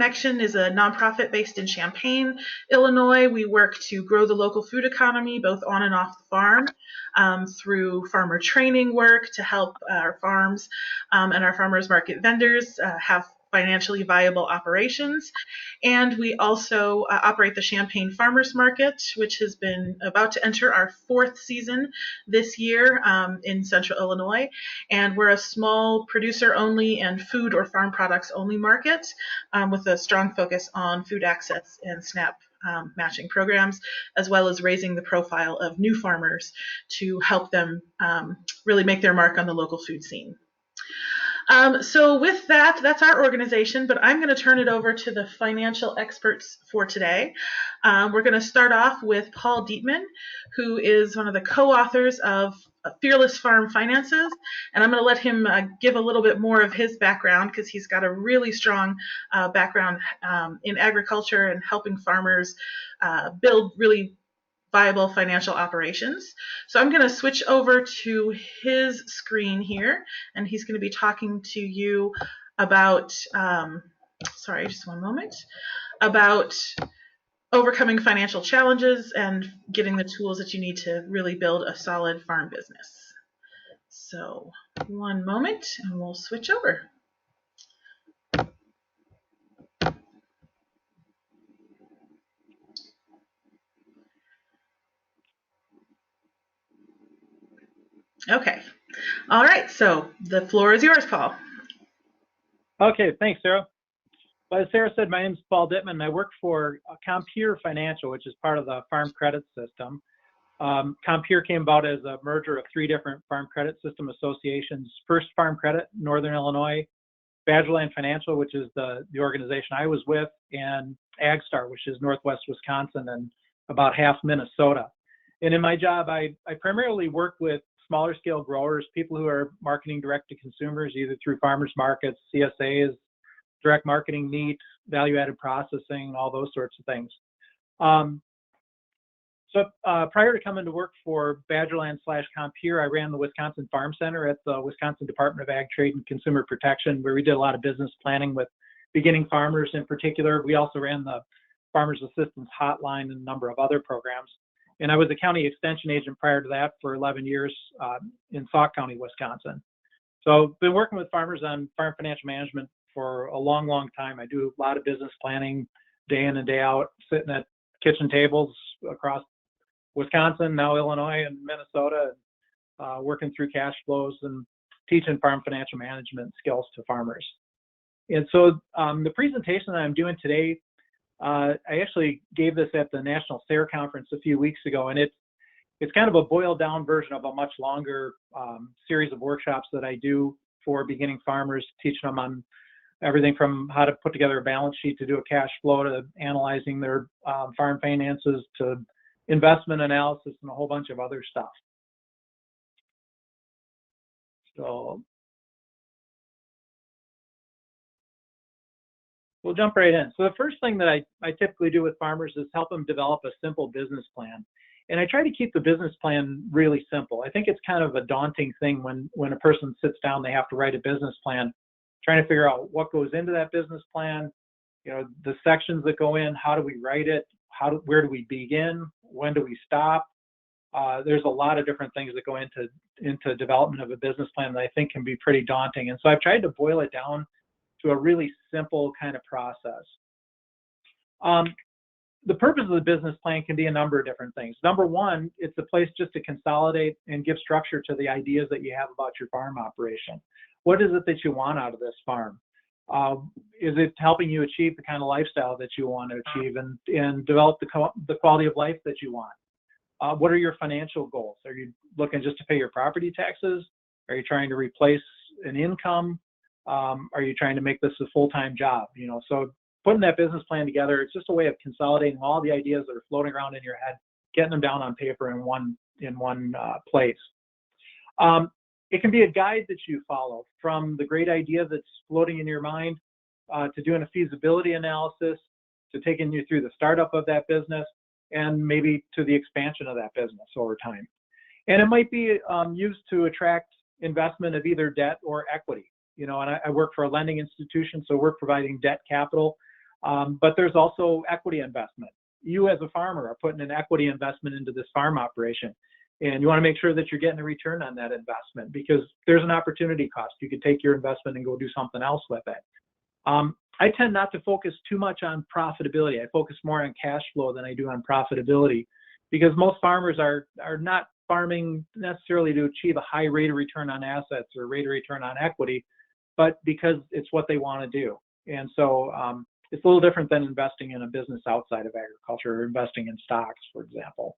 Connection is a nonprofit based in Champaign, Illinois. We work to grow the local food economy, both on and off the farm, through farmer training work to help our farms and our farmers market vendors have financially viable operations. And we also operate the Champaign Farmers Market, which has been about to enter our fourth season this year in central Illinois. And we're a small producer only and food or farm products only market with a strong focus on food access and SNAP matching programs, as well as raising the profile of new farmers to help them really make their mark on the local food scene. So with that, that's our organization, but I'm going to turn it over to the financial experts for today. We're going to start off with Paul Dietmann, who is one of the co-authors of Fearless Farm Finances, and I'm going to let him give a little bit more of his background because he's got a really strong background in agriculture and helping farmers build really viable financial operations. So I'm going to switch over to his screen here, and he's going to be talking to you about, sorry, just one moment, about overcoming financial challenges and getting the tools that you need to really build a solid farm business. So one moment, and we'll switch over. Okay. All right. So the floor is yours, Paul. Okay. Thanks, Sarah. Well, as Sarah said, my name is Paul Dietmann, and I work for Compeer Financial, which is part of the Farm Credit System. Compeer came about as a merger of three different Farm Credit System associations. First Farm Credit, Northern Illinois, Badgerland Financial, which is the organization I was with, and AgStar, which is Northwest Wisconsin and about half Minnesota. And in my job, I primarily work with smaller scale growers, people who are marketing direct to consumers, either through farmers markets, CSAs, direct marketing, meat, value-added processing, all those sorts of things. So prior to coming to work for Badgerland/Compeer, I ran the Wisconsin Farm Center at the Wisconsin Department of Ag, Trade, and Consumer Protection, where we did a lot of business planning with beginning farmers in particular. We also ran the Farmers Assistance Hotline and a number of other programs. And I was a county extension agent prior to that for 11 years in Sauk County, Wisconsin. So I've been working with farmers on farm financial management for a long, long time. I do a lot of business planning day in and day out, sitting at kitchen tables across Wisconsin, now Illinois and Minnesota, working through cash flows and teaching farm financial management skills to farmers. And so the presentation that I'm doing today, I actually gave this at the National SARE Conference a few weeks ago, and it's kind of a boiled down version of a much longer series of workshops that I do for beginning farmers, teaching them on everything from how to put together a balance sheet to do a cash flow, to analyzing their farm finances, to investment analysis, and a whole bunch of other stuff. So we'll jump right in. So the first thing that I typically do with farmers is help them develop a simple business plan. And I try to keep the business plan really simple. I think it's kind of a daunting thing when a person sits down, they have to write a business plan, trying to figure out what goes into that business plan, you know, the sections that go in, how do we write it, where do we begin, when do we stop? There's a lot of different things that go into development of a business plan that I think can be pretty daunting. And so I've tried to boil it down to a really simple kind of process. The purpose of the business plan can be a number of different things. Number one, it's a place just to consolidate and give structure to the ideas that you have about your farm operation. What is it that you want out of this farm? Is it helping you achieve the kind of lifestyle that you want to achieve and develop the quality of life that you want? What are your financial goals? Are you looking just to pay your property taxes? Are you trying to replace an income? Are you trying to make this a full-time job? You know, so putting that business plan together, it's just a way of consolidating all the ideas that are floating around in your head, getting them down on paper in one place. It can be a guide that you follow, from the great idea that's floating in your mind to doing a feasibility analysis, to taking you through the startup of that business, and maybe to the expansion of that business over time. And it might be used to attract investment of either debt or equity. You know, and I work for a lending institution, so we're providing debt capital But there's also equity investment. You as a farmer are putting an equity investment into this farm operation, and you want to make sure that you're getting a return on that investment, because there's an opportunity cost. You could take your investment and go do something else with it. I tend not to focus too much on profitability. I focus more on cash flow than I do on profitability, because most farmers are not farming necessarily to achieve a high rate of return on assets or rate of return on equity, but because it's what they want to do. And so it's a little different than investing in a business outside of agriculture or investing in stocks, for example.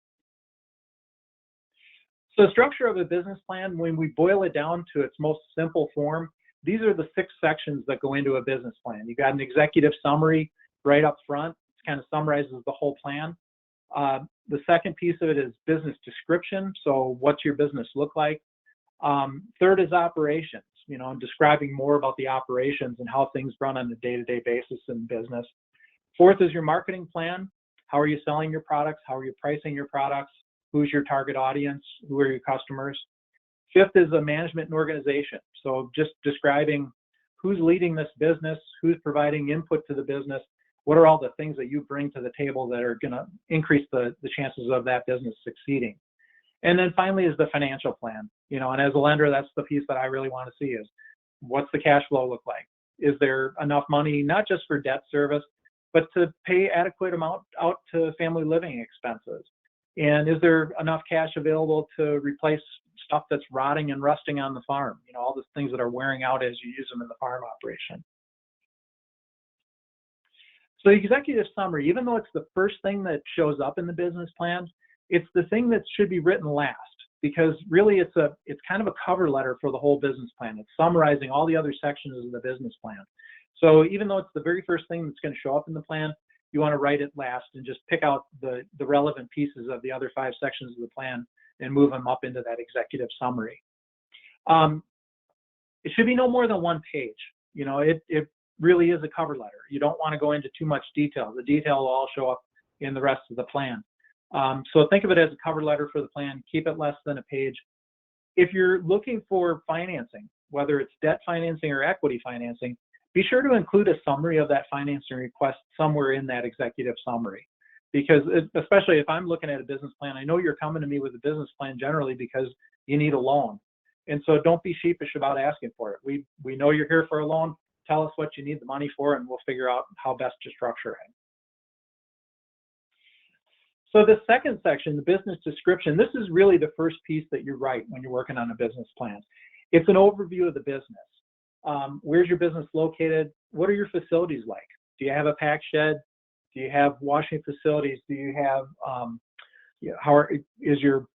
So the structure of a business plan, when we boil it down to its most simple form, these are the 6 sections that go into a business plan. You got an executive summary right up front. It kind of summarizes the whole plan. The second piece of it is business description. So what's your business look like? Third is operations, describing more about the operations and how things run on a day-to-day basis in business. Fourth is your marketing plan. How are you selling your products? How are you pricing your products? Who's your target audience? Who are your customers? Fifth is a management and organization. So just describing who's leading this business, who's providing input to the business, what are all the things that you bring to the table that are going to increase the chances of that business succeeding. And then finally is the financial plan. And as a lender, that's the piece that I really want to see is what's the cash flow look like? Is there enough money, not just for debt service, but to pay adequate amount out to family living expenses? And is there enough cash available to replace stuff that's rotting and rusting on the farm? All the things that are wearing out as you use them in the farm operation. So the executive summary, even though it's the first thing that shows up in the business plan, it's the thing that should be written last, because really it's kind of a cover letter for the whole business plan. It's summarizing all the other sections of the business plan. So even though it's the very first thing that's going to show up in the plan, you want to write it last and just pick out the relevant pieces of the other 5 sections of the plan and move them up into that executive summary. It should be no more than 1 page. It really is a cover letter. You don't want to go into too much detail. The detail will all show up in the rest of the plan. So think of it as a cover letter for the plan. Keep it less than a page. If you're looking for financing, whether it's debt financing or equity financing, be sure to include a summary of that financing request somewhere in that executive summary. Because especially if I'm looking at a business plan, I know you're coming to me with a business plan generally because you need a loan. And so don't be sheepish about asking for it. We know you're here for a loan. Tell us what you need the money for, and we'll figure out how best to structure it. So the second section, the business description, this is really the first piece that you write when you're working on a business plan. It's an overview of the business. Where's your business located? What are your facilities like? Do you have a pack shed? Do you have washing facilities? Do you have, is your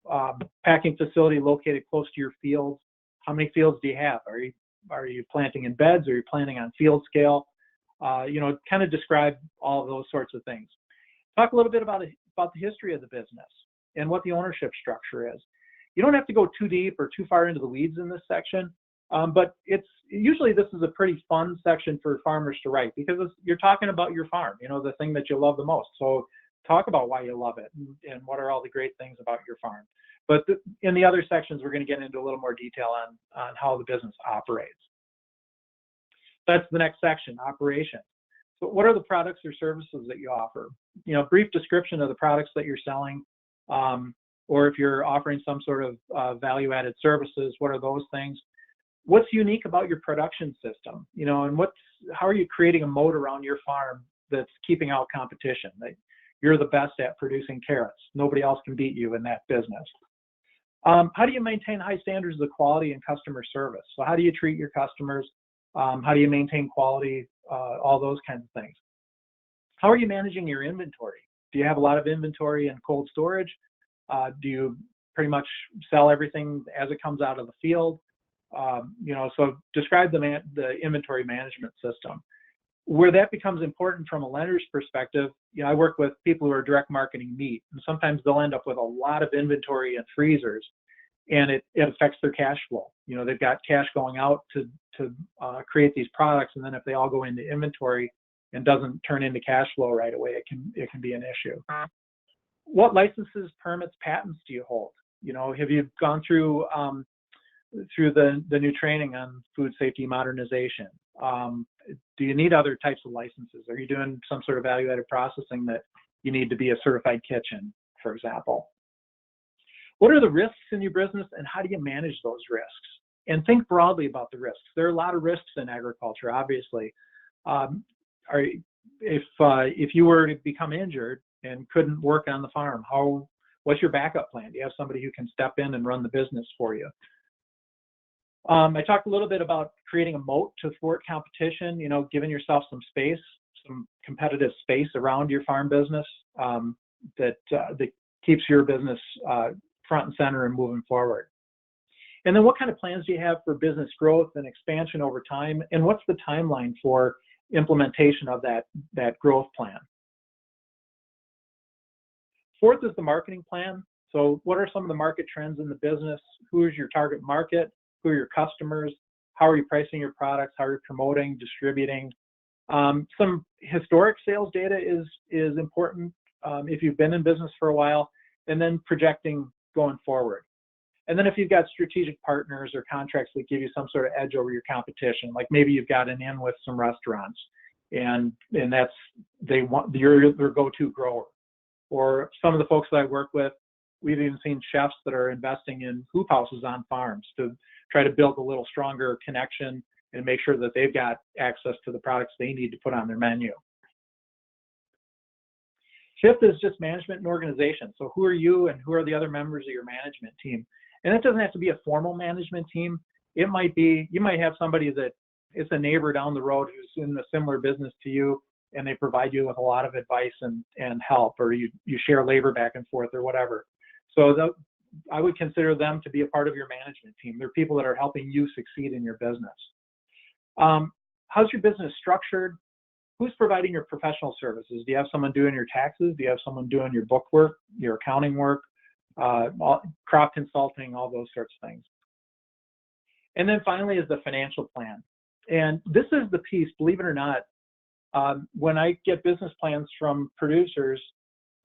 packing facility located close to your fields? How many fields do you have? Are you planting in beds? Are you planting on field scale? Kind of describe all of those sorts of things. Talk a little bit about the history of the business and what the ownership structure is. You don't have to go too deep or too far into the weeds in this section, but usually this is a pretty fun section for farmers to write, because you're talking about your farm, the thing that you love the most. So talk about why you love it and what are all the great things about your farm. But in the other sections, we're going to get into a little more detail on how the business operates. That's the next section, operations. So what are the products or services that you offer? Brief description of the products that you're selling, or if you're offering some sort of value-added services, what are those things? What's unique about your production system? And how are you creating a moat around your farm that's keeping out competition? That you're the best at producing carrots. Nobody else can beat you in that business. How do you maintain high standards of quality and customer service? So how do you treat your customers? How do you maintain quality? All those kinds of things. How are you managing your inventory? Do you have a lot of inventory in cold storage? Do you pretty much sell everything as it comes out of the field? So describe the inventory management system. Where that becomes important from a lender's perspective, I work with people who are direct marketing meat, and sometimes they'll end up with a lot of inventory and freezers, and it affects their cash flow. They've got cash going out to create these products, and then if they all go into inventory and doesn't turn into cash flow right away, it can be an issue. What licenses, permits, patents do you hold? Have you gone through the new training on food safety modernization? Do you need other types of licenses? Are you doing some sort of value-added processing that you need to be a certified kitchen, for example? What are the risks in your business, and how do you manage those risks? And think broadly about the risks. There are a lot of risks in agriculture, obviously. If you were to become injured and couldn't work on the farm, what's your backup plan? Do you have somebody who can step in and run the business for you? I talked a little bit about creating a moat to thwart competition, giving yourself some space, some competitive space around your farm business that keeps your business front and center and moving forward. And then what kind of plans do you have for business growth and expansion over time? And what's the timeline for implementation of that growth plan? Fourth is the marketing plan. So what are some of the market trends in the business? Who is your target market? Who are your customers? How are you pricing your products? How are you promoting, distributing? Some historic sales data is important if you've been in business for a while, and then projecting going forward. And then if you've got strategic partners or contracts that give you some sort of edge over your competition, like maybe you've got an in with some restaurants, and you're their go-to grower. Or some of the folks that I work with, we've even seen chefs that are investing in hoop houses on farms to try to build a little stronger connection and make sure that they've got access to the products they need to put on their menu. Fifth is just management and organization. So who are you and who are the other members of your management team? And it doesn't have to be a formal management team. It might be, you might have somebody that is a neighbor down the road who's in a similar business to you, and they provide you with a lot of advice and help, or you share labor back and forth or whatever. So I would consider them to be a part of your management team. They're people that are helping you succeed in your business. How's your business structured? Who's providing your professional services? Do you have someone doing your taxes? Do you have someone doing your book work, your accounting work, crop consulting, all those sorts of things? And then finally is the financial plan. And this is the piece, believe it or not, when I get business plans from producers,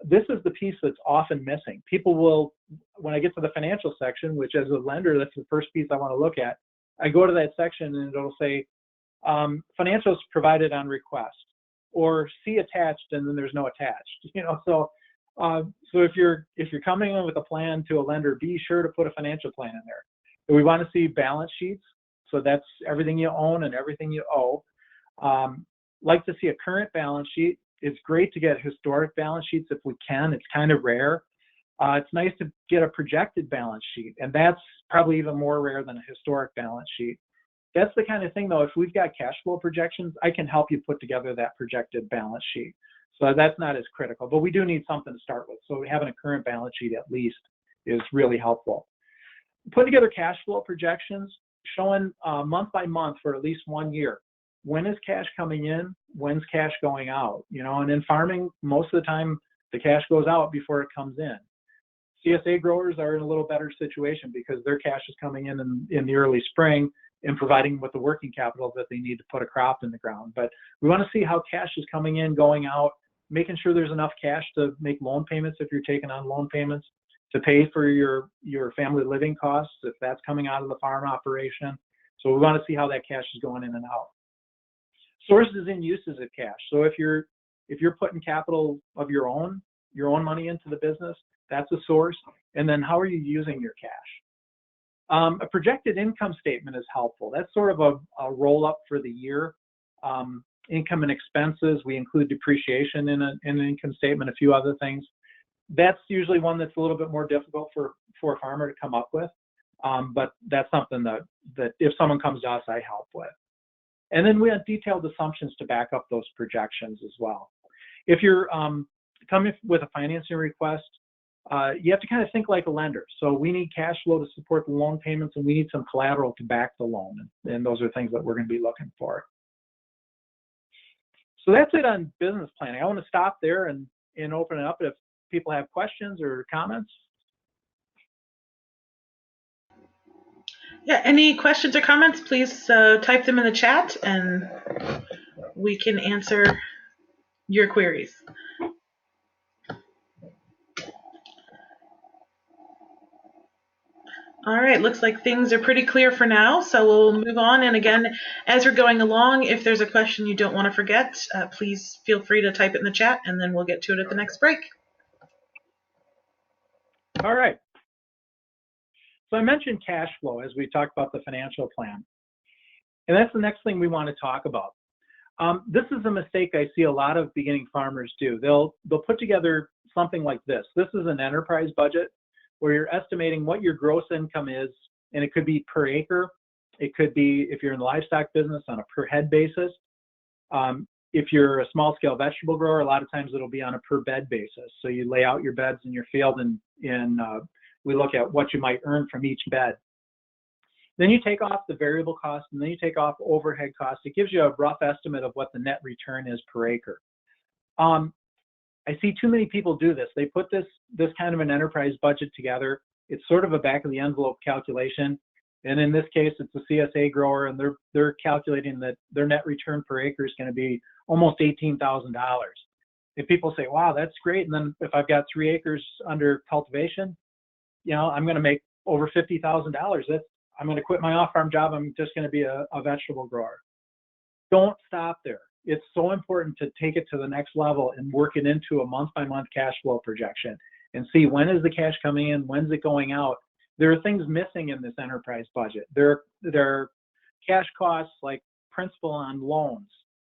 this is the piece that's often missing. People will, when I get to the financial section, which as a lender, that's the first piece I want to look at, I go to that section and it'll say, financials provided on request, or see attached, and then there's no attached. So if you're coming in with a plan to a lender, be sure to put a financial plan in there. And we want to see balance sheets, so that's everything you own and everything you owe. Like to see a current balance sheet. It's great to get historic balance sheets if we can. It's kind of rare. It's nice to get a projected balance sheet, and that's probably even more rare than a historic balance sheet. That's the kind of thing, though, if we've got cash flow projections, I can help you put together that projected balance sheet. So that's not as critical, but we do need something to start with. So having a current balance sheet at least is really helpful. Put together cash flow projections showing month by month for at least 1 year. When is cash coming in? When's cash going out? And in farming, most of the time, the cash goes out before it comes in. CSA growers are in a little better situation because their cash is coming in the early spring and providing with the working capital that they need to put a crop in the ground. But we want to see how cash is coming in, going out, making sure there's enough cash to make loan payments if you're taking on loan payments, to pay for your family living costs if that's coming out of the farm operation. So we want to see how that cash is going in and out. Sources and uses of cash. So if you're putting capital of your own money into the business, that's a source. And then how are you using your cash? A projected income statement is helpful. That's sort of a roll up for the year. Income and expenses, we include depreciation in an income statement, a few other things. That's usually one that's a little bit more difficult for a farmer to come up with. But that's something that if someone comes to us, I help with. And then we have detailed assumptions to back up those projections as well. If you're coming with a financing request, you have to kind of think like a lender. So we need cash flow to support the loan payments, and we need some collateral to back the loan. And those are things that we're going to be looking for. So that's it on business planning. I want to stop there and open it up if people have questions or comments. Yeah, any questions or comments, please type them in the chat and we can answer your queries. All right, looks like things are pretty clear for now, so we'll move on. And again, as we're going along, if there's a question you don't want to forget, please feel free to type it in the chat, and then we'll get to it at the next break. All right. So I mentioned cash flow as we talked about the financial plan. And that's the next thing we want to talk about. This is a mistake I see a lot of beginning farmers do. They'll put together something like this. This is an enterprise budget where you're estimating what your gross income is, and it could be per acre. It could be, if you're in the livestock business, on a per head basis. If you're a small scale vegetable grower, a lot of times it'll be on a per bed basis. So you lay out your beds in your field, and we look at what you might earn from each bed. Then you take off the variable cost, and then you take off overhead costs. It gives you a rough estimate of what the net return is per acre. I see too many people do this. They put this kind of an enterprise budget together. It's sort of a back of the envelope calculation. And in this case, it's a CSA grower, and they're calculating that their net return per acre is going to be almost $18,000. If people say, wow, that's great, and then if I've got 3 acres under cultivation, I'm going to make over $50,000. I'm going to quit my off-farm job. I'm just going to be a vegetable grower. Don't stop there. It's so important to take it to the next level and work it into a month-by-month cash flow projection and see, when is the cash coming in, when's it going out. There are things missing in this enterprise budget. There are cash costs like principal on loans.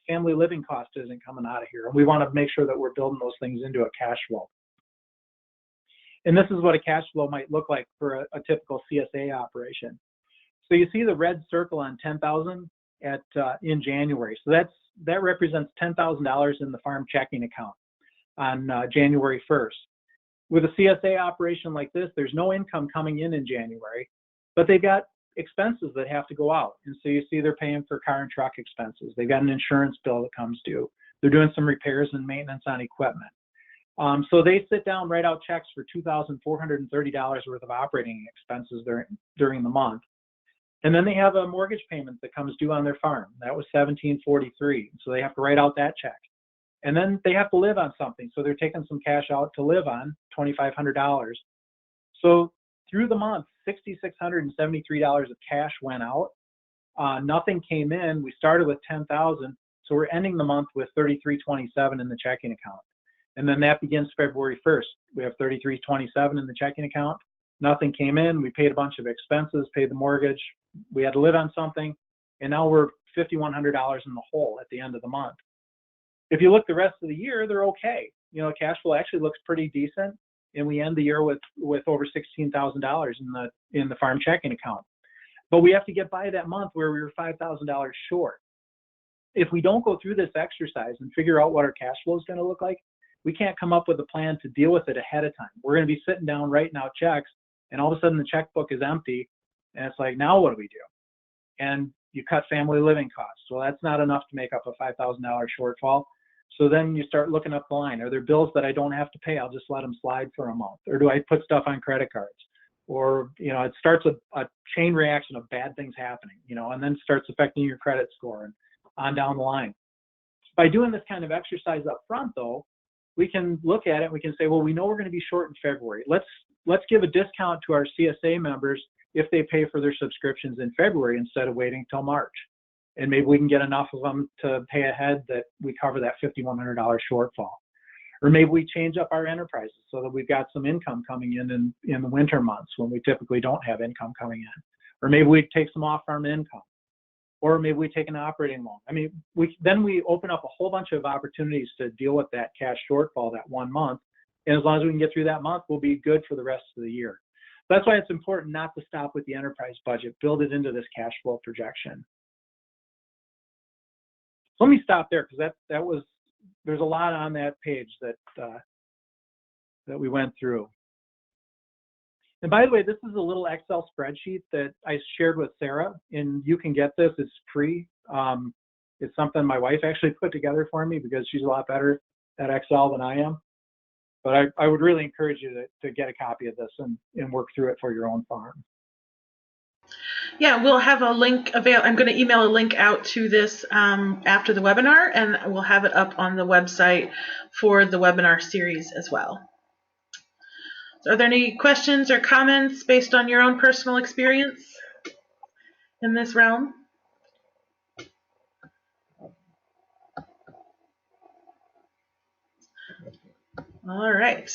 Family living cost isn't coming out of here. We want to make sure that we're building those things into a cash flow. And this is what a cash flow might look like for a typical CSA operation. So you see the red circle on 10,000 in January. So that represents $10,000 in the farm checking account on January 1st. With a CSA operation like this, there's no income coming in January, but they've got expenses that have to go out. And so you see they're paying for car and truck expenses. They've got an insurance bill that comes due. They're doing some repairs and maintenance on equipment. So they sit down, write out checks for $2,430 worth of operating expenses during the month. And then they have a mortgage payment that comes due on their farm. That was $1,743. So they have to write out that check. And then they have to live on something. So they're taking some cash out to live on, $2,500. So through the month, $6,673 of cash went out. Nothing came in. We started with $10,000. So we're ending the month with $3,327 in the checking account. And then that begins February 1st. We have $3,327 in the checking account. Nothing came in. We paid a bunch of expenses, paid the mortgage. We had to live on something. And now we're $5,100 in the hole at the end of the month. If you look the rest of the year, they're okay. Cash flow actually looks pretty decent. And we end the year with over $16,000 in the farm checking account. But we have to get by that month where we were $5,000 short. If we don't go through this exercise and figure out what our cash flow is going to look like, we can't come up with a plan to deal with it ahead of time. We're going to be sitting down writing out checks, and all of a sudden the checkbook is empty, and it's like, now what do we do? And you cut family living costs. Well, that's not enough to make up a $5,000 shortfall. So then you start looking up the line. Are there bills that I don't have to pay? I'll just let them slide for a month. Or do I put stuff on credit cards? Or, it starts a chain reaction of bad things happening, and then starts affecting your credit score and on down the line. By doing this kind of exercise up front, though, we can look at it. We can say, well, we know we're going to be short in February. Let's give a discount to our CSA members if they pay for their subscriptions in February instead of waiting till March. And maybe we can get enough of them to pay ahead that we cover that $5,100 shortfall. Or maybe we change up our enterprises so that we've got some income coming in the winter months when we typically don't have income coming in. Or maybe we take some off-farm income. Or maybe we take an operating loan. I mean, then we open up a whole bunch of opportunities to deal with that cash shortfall that 1 month. And as long as we can get through that month, we'll be good for the rest of the year. That's why it's important not to stop with the enterprise budget. Build it into this cash flow projection. So let me stop there, because there's a lot on that page that we went through. And by the way, this is a little Excel spreadsheet that I shared with Sarah, and you can get this. It's free. It's something my wife actually put together for me because she's a lot better at Excel than I am. But I would really encourage you to get a copy of this and work through it for your own farm. Yeah, we'll have a link available. I'm going to email a link out to this after the webinar, and we'll have it up on the website for the webinar series as well. Are there any questions or comments based on your own personal experience in this realm? All right.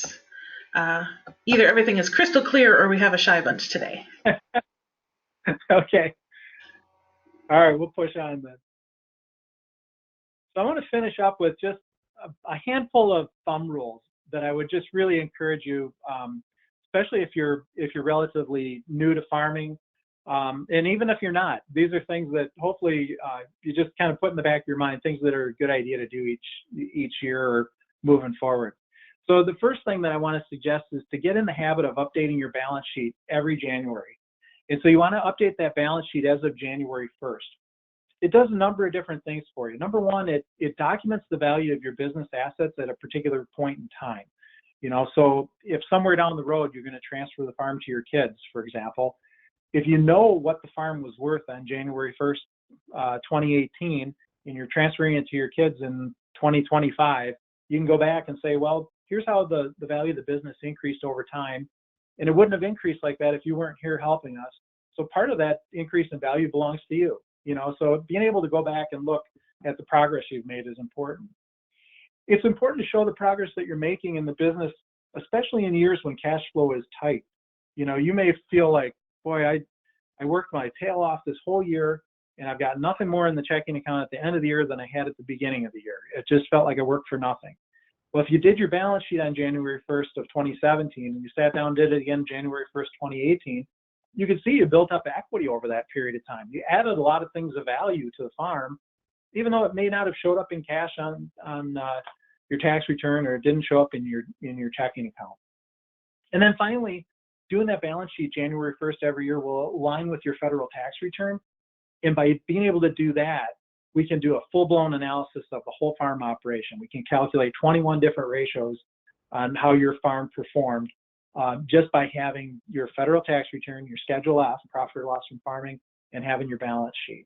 Either everything is crystal clear or we have a shy bunch today. Okay. All right, we'll push on then. So I want to finish up with just a handful of thumb rules that I would just really encourage you, especially if you're relatively new to farming, and even if you're not. These are things that hopefully you just kind of put in the back of your mind, things that are a good idea to do each year or moving forward. So the first thing that I want to suggest is to get in the habit of updating your balance sheet every January. And so you want to update that balance sheet as of January 1st. It does a number of different things for you. Number one, it documents the value of your business assets at a particular point in time. You know, so if somewhere down the road you're going to transfer the farm to your kids, for example, if you know what the farm was worth on January 1st, 2018, and you're transferring it to your kids in 2025, you can go back and say, well, here's how the value of the business increased over time. And it wouldn't have increased like that if you weren't here helping us. So part of that increase in value belongs to you. You know, so being able to go back and look at the progress you've made is important. It's important to show the progress that you're making in the business, especially in years when cash flow is tight. You know, you may feel like, boy, I worked my tail off this whole year and I've got nothing more in the checking account at the end of the year than I had at the beginning of the year. It just felt like I worked for nothing. Well, if you did your balance sheet on January 1st of 2017 and you sat down and did it again January 1st, 2018, you can see you built up equity over that period of time. You added a lot of things of value to the farm, even though it may not have showed up in cash on your tax return, or it didn't show up in your checking account. And then finally, doing that balance sheet January 1st every year will align with your federal tax return. And by being able to do that, we can do a full-blown analysis of the whole farm operation. We can calculate 21 different ratios on how your farm performed just by having your federal tax return, your Schedule F, profit or loss from farming, and having your balance sheet.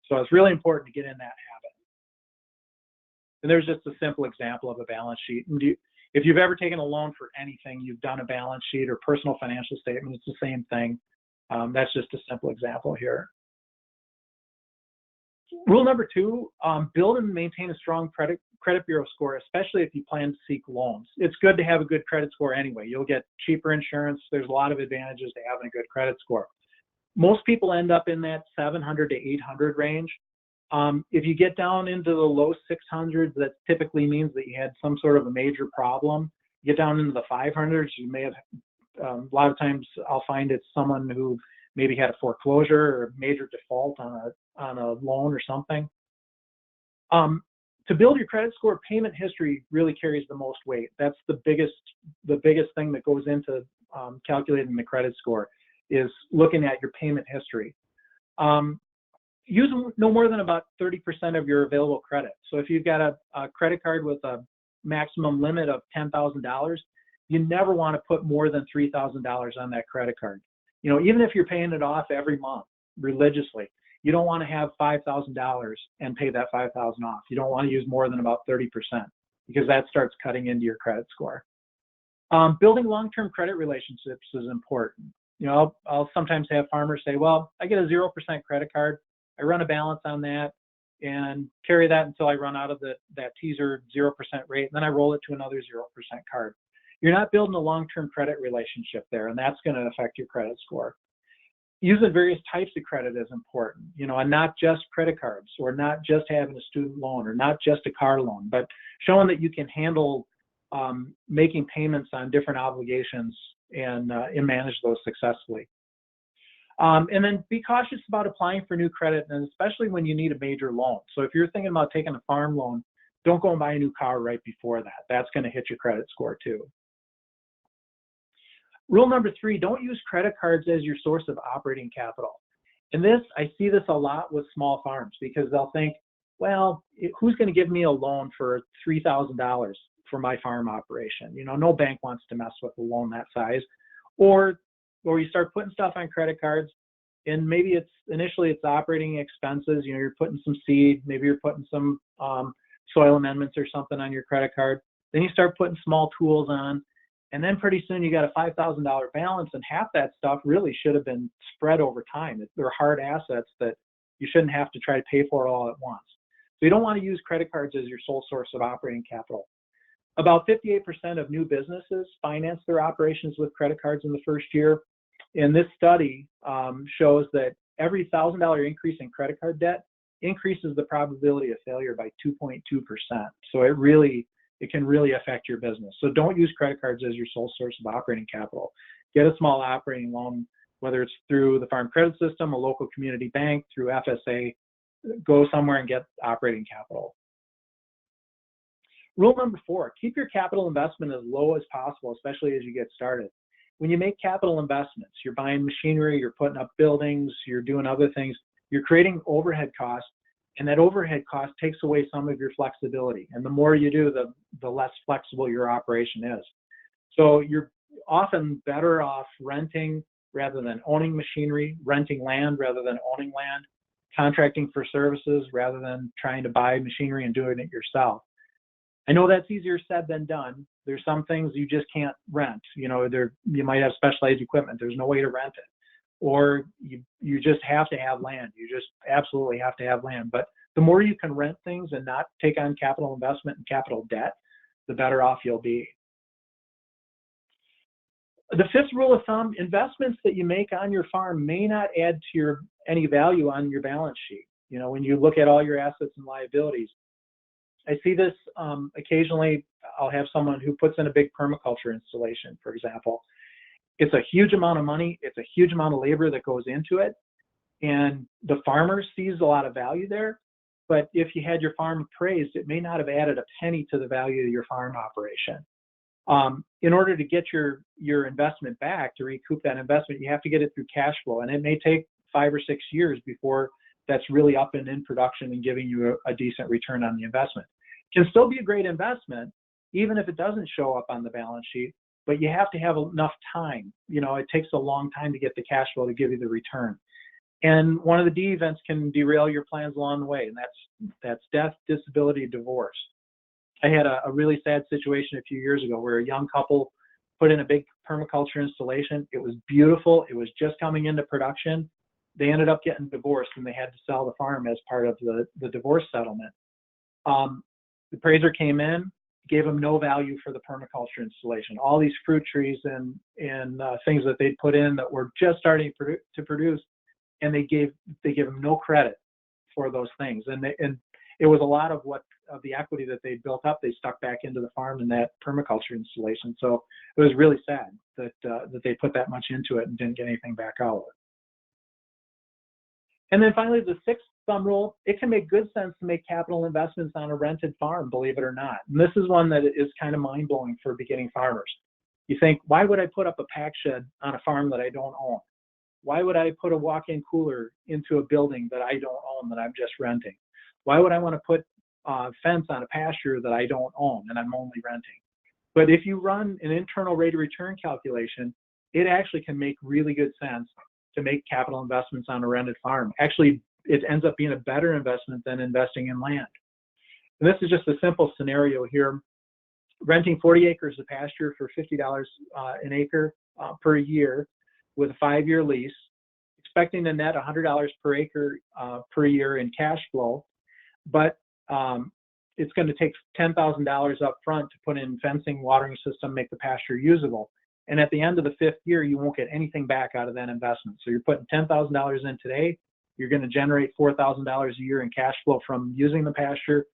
So it's really important to get in that habit. And there's just a simple example of a balance sheet. And if you've ever taken a loan for anything, you've done a balance sheet or personal financial statement, it's the same thing. That's just a simple example here. Rule number 2, build and maintain a strong credit bureau score, especially if you plan to seek loans. It's good to have a good credit score anyway. You'll get cheaper insurance. There's a lot of advantages to having a good credit score. Most people end up in that 700 to 800 range. If you get down into the low 600s, that typically means that you had some sort of a major problem. You get down into the 500s, you may have, a lot of times I'll find it's someone who maybe had a foreclosure or a major default on a loan or something. To build your credit score, payment history really carries the most weight. That's the biggest thing that goes into calculating the credit score, is looking at your payment history. Use no more than about 30% of your available credit. So if you've got a credit card with a maximum limit of $10,000, you never want to put more than $3,000 on that credit card. You know, even if you're paying it off every month religiously, you don't want to have $5,000 and pay that $5,000 off. You don't want to use more than about 30%, because that starts cutting into your credit score. Building long-term credit relationships is important. You know, I'll sometimes have farmers say, well, I get a 0% credit card. I run a balance on that and carry that until I run out of that teaser 0% rate, and then I roll it to another 0% card. You're not building a long-term credit relationship there, and that's going to affect your credit score. Using various types of credit is important, you know, and not just credit cards, or not just having a student loan, or not just a car loan, but showing that you can handle making payments on different obligations and manage those successfully. And then be cautious about applying for new credit, and especially when you need a major loan. So if you're thinking about taking a farm loan, don't go and buy a new car right before that. That's going to hit your credit score too. Rule number 3, don't use credit cards as your source of operating capital. And I see this a lot with small farms, because they'll think, well, who's going to give me a loan for $3,000 for my farm operation? You know, no bank wants to mess with a loan that size. Or you start putting stuff on credit cards, and maybe initially it's operating expenses. You know, you're putting some seed, maybe you're putting some soil amendments or something on your credit card. Then you start putting small tools on, And then pretty soon you got a $5,000 balance, and half that stuff really should have been spread over time. They're hard assets that you shouldn't have to try to pay for it all at once. So you don't want to use credit cards as your sole source of operating capital. About 58% of new businesses finance their operations with credit cards in the first year. And this study shows that every $1,000 increase in credit card debt increases the probability of failure by 2.2%. So it can really affect your business. So don't use credit cards as your sole source of operating capital. Get a small operating loan, whether it's through the Farm Credit System, a local community bank, through FSA. Go somewhere and get operating capital. Rule number 4, keep your capital investment as low as possible, especially as you get started. When you make capital investments, you're buying machinery, you're putting up buildings, you're doing other things, you're creating overhead costs, and that overhead cost takes away some of your flexibility. And the more you do, the less flexible your operation is. So you're often better off renting rather than owning machinery, renting land rather than owning land, contracting for services rather than trying to buy machinery and doing it yourself. I know that's easier said than done. There's some things you just can't rent. You might have specialized equipment. There's no way to rent it. Or you just have to have land. You just absolutely have to have land. But the more you can rent things and not take on capital investment and capital debt, the better off you'll be. The 5th rule of thumb, investments that you make on your farm may not add to any value on your balance sheet. When you look at all your assets and liabilities, I see this occasionally. I'll have someone who puts in a big permaculture installation, for example. It's a huge amount of money. It's a huge amount of labor that goes into it. And the farmer sees a lot of value there. But if you had your farm appraised, it may not have added a penny to the value of your farm operation. In order to get your investment back, to recoup that investment, you have to get it through cash flow. And it may take 5 or 6 years before that's really up and in production and giving you a decent return on the investment. It can still be a great investment, even if it doesn't show up on the balance sheet, but you have to have enough time. It takes a long time to get the cash flow to give you the return. And one of the D events can derail your plans along the way, and that's death, disability, divorce. I had a really sad situation a few years ago where a young couple put in a big permaculture installation. It was beautiful. It was just coming into production. They ended up getting divorced, and they had to sell the farm as part of the divorce settlement. The appraiser came in, gave them no value for the permaculture installation. All these fruit trees and things that they'd put in that were just starting to produce, and they gave them no credit for those things. And it was a lot of the equity that they built up, they stuck back into the farm in that permaculture installation. So it was really sad that they put that much into it and didn't get anything back out of it. And then finally, the 6th thumb rule, it can make good sense to make capital investments on a rented farm, believe it or not. And this is one that is kind of mind-blowing for beginning farmers. You think, why would I put up a pack shed on a farm that I don't own? Why would I put a walk-in cooler into a building that I don't own, that I'm just renting? Why would I want to put a fence on a pasture that I don't own and I'm only renting? But if you run an internal rate of return calculation, it actually can make really good sense to make capital investments on a rented farm. Actually, it ends up being a better investment than investing in land. And this is just a simple scenario here. Renting 40 acres of pasture for $50 an acre per year with a 5-year lease, expecting to net $100 per acre per year in cash flow, but it's going to take $10,000 up front to put in fencing, watering system, make the pasture usable. And at the end of the 5th year, you won't get anything back out of that investment. So you're putting $10,000 in today. You're going to generate $4,000 a year in cash flow from using the pasture.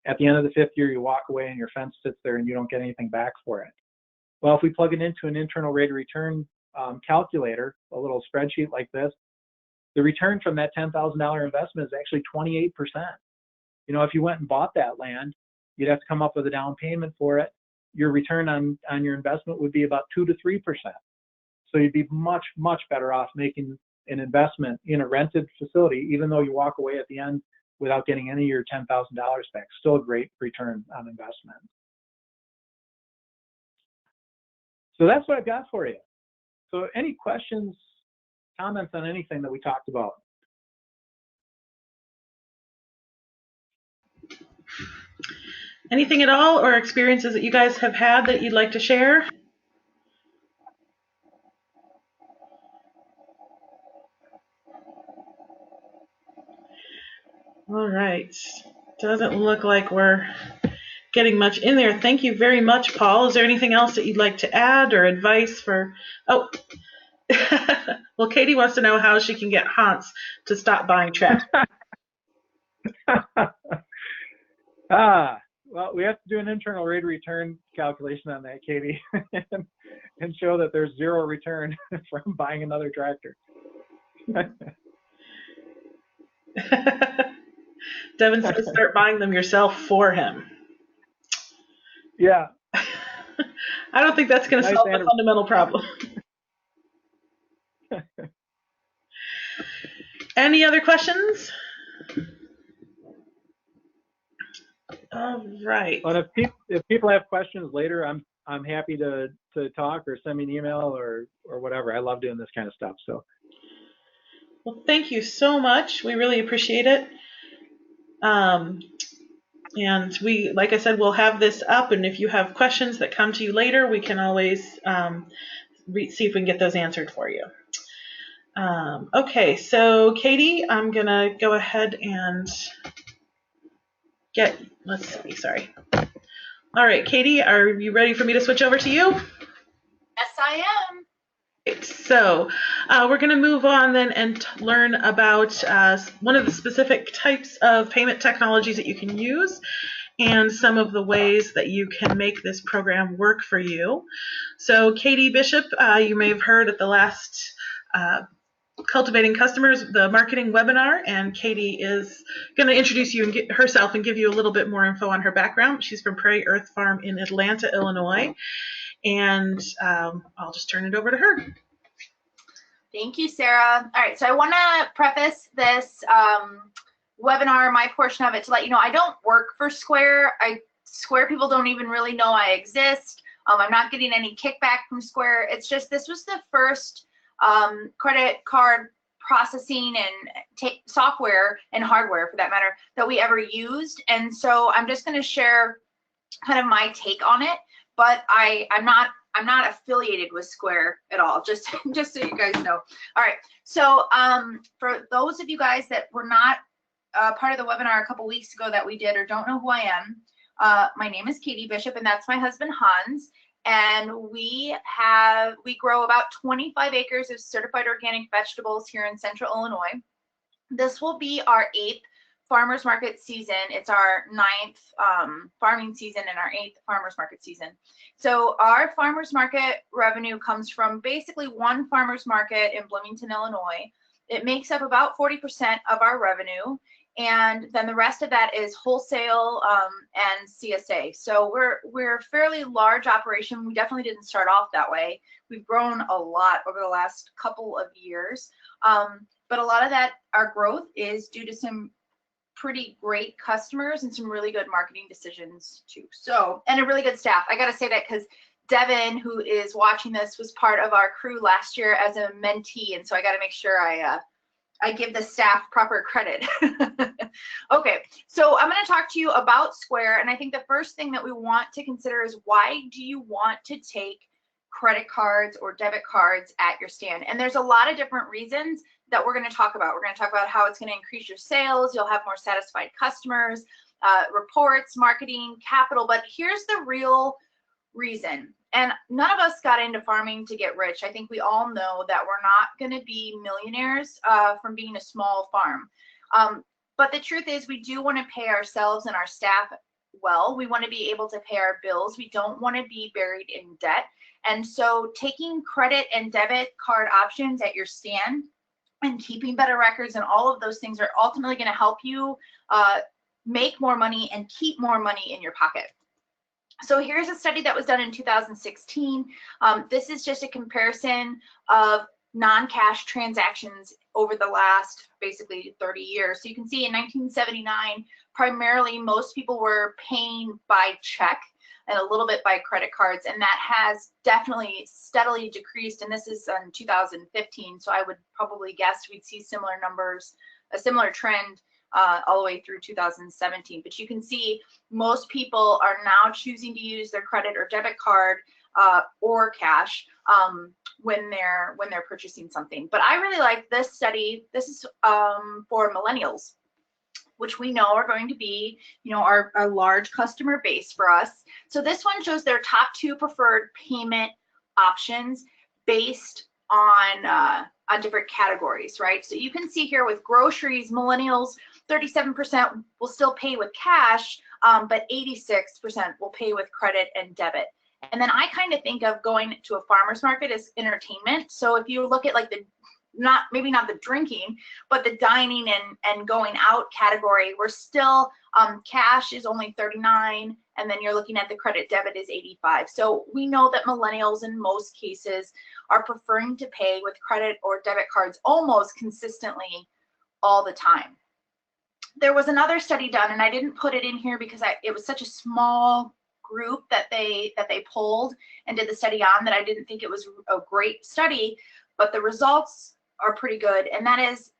At the end of the 5th year, you walk away and your fence sits there and you don't get anything back for it. Well, if we plug it into an internal rate of return calculator, a little spreadsheet like this, the return from that $10,000 investment is actually 28%. If you went and bought that land, you'd have to come up with a down payment for it. Your return on your investment would be about 2 to 3%. So you'd be much, much better off making an investment in a rented facility, even though you walk away at the end without getting any of your $10,000 back. Still a great return on investment. So that's what I've got for you. So any questions, comments on anything that we talked about? Anything at all, or experiences that you guys have had that you'd like to share? All right. Doesn't look like we're getting much in there. Thank you very much, Paul. Is there anything else that you'd like to add or advice for? Oh, well, Katie wants to know how she can get Hans to stop buying trash. Well, we have to do an internal rate of return calculation on that, Katie, and show that there's zero return from buying another tractor. Devin says start buying them yourself for him. Yeah. I don't think that's going to solve the fundamental problem. Any other questions? All right. Well, if people have questions later, I'm happy to talk or send me an email or whatever. I love doing this kind of stuff. So. Well, thank you so much. We really appreciate it. And we, like I said, we'll have this up, and if you have questions that come to you later, we can always see if we can get those answered for you. Okay, so Katie, I'm gonna go ahead and let's see, sorry. All right, Katie, are you ready for me to switch over to you? Yes, I am. So we're going to move on then and learn about one of the specific types of payment technologies that you can use and some of the ways that you can make this program work for you. So Katie Bishop, you may have heard at the last Cultivating Customers, the marketing webinar, and Katie is going to introduce you and herself and give you a little bit more info on her background. She's from PrairiErth Farm in Atlanta, Illinois. And I'll just turn it over to her. Thank you, Sarah. All right, so I want to preface this webinar, my portion of it, to let you know I don't work for Square. Square people don't even really know I exist. I'm not getting any kickback from Square. It's just this was the first credit card processing and software and hardware, for that matter, that we ever used. And so I'm just going to share kind of my take on it. But I'm not affiliated with Square at all, just so you guys know. All right, so for those of you guys that were not part of the webinar a couple weeks ago that we did or don't know who I am, my name is Katie Bishop, and that's my husband Hans, and we grow about 25 acres of certified organic vegetables here in Central Illinois. This will be our 8th farmers market season. It's our 9th farming season and our 8th farmers market season. So our farmers market revenue comes from basically one farmers market in Bloomington, Illinois. It makes up about 40% of our revenue, and then the rest of that is wholesale and CSA. So we're a fairly large operation. We definitely didn't start off that way. We've grown a lot over the last couple of years, but a lot of that, our growth, is due to some pretty great customers and some really good marketing decisions too. So, and a really good staff. I got to say that because Devin, who is watching this, was part of our crew last year as a mentee, and so I got to make sure I give the staff proper credit. Okay, so I'm going to talk to you about Square, and I think the first thing that we want to consider is, why do you want to take credit cards or debit cards at your stand? And there's a lot of different reasons that we're going to talk about. We're going to talk about how it's going to increase your sales, you'll have more satisfied customers, reports, marketing, capital, but here's the real reason. And none of us got into farming to get rich. I think we all know that we're not going to be millionaires from being a small farm. But the truth is, we do want to pay ourselves and our staff well. We want to be able to pay our bills. We don't want to be buried in debt. And so taking credit and debit card options at your stand and keeping better records and all of those things are ultimately going to help you make more money and keep more money in your pocket. So here's a study that was done in 2016. This is just a comparison of non-cash transactions over the last basically 30 years. So you can see in 1979, primarily most people were paying by check and a little bit by credit cards, and that has definitely steadily decreased, and this is in 2015, so I would probably guess we'd see similar numbers, a similar trend all the way through 2017. But you can see most people are now choosing to use their credit or debit card or cash when they're purchasing something. But I really like this study. This is for millennials. which we know are going to be, you know, our large customer base for us. So this one shows their top 2 preferred payment options based on different categories, right? So you can see here with groceries, millennials, 37% will still pay with cash, but 86% will pay with credit and debit. And then I kind of think of going to a farmer's market as entertainment. So if you look at like the, maybe not the drinking, but the dining and going out category, we're still, cash is only 39, and then you're looking at the credit debit is 85. So we know that millennials in most cases are preferring to pay with credit or debit cards almost consistently all the time. There was another study done, and I didn't put it in here because it was such a small group that they polled and did the study on that I didn't think it was a great study, but the results are pretty good. And that is,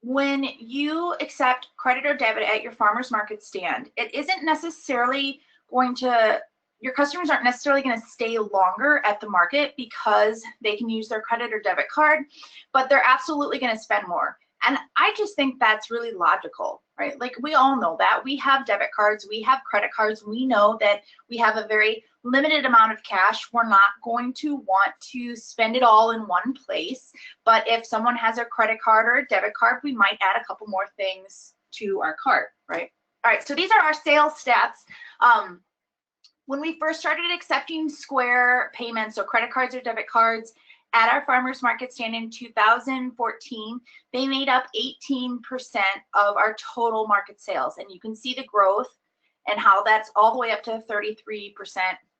when you accept credit or debit at your farmer's market stand, it isn't necessarily going to, your customers aren't necessarily going to stay longer at the market because they can use their credit or debit card, but they're absolutely going to spend more. And I just think that's really logical, right? Like, we all know that. We have debit cards, we have credit cards. We know that we have a very limited amount of cash. We're not going to want to spend it all in one place. But if someone has a credit card or a debit card, we might add a couple more things to our cart, right? All right, so these are our sales stats. When we first started accepting Square payments, so credit cards or debit cards, at our farmers market stand in 2014, they made up 18% of our total market sales. And you can see the growth and how that's all the way up to 33%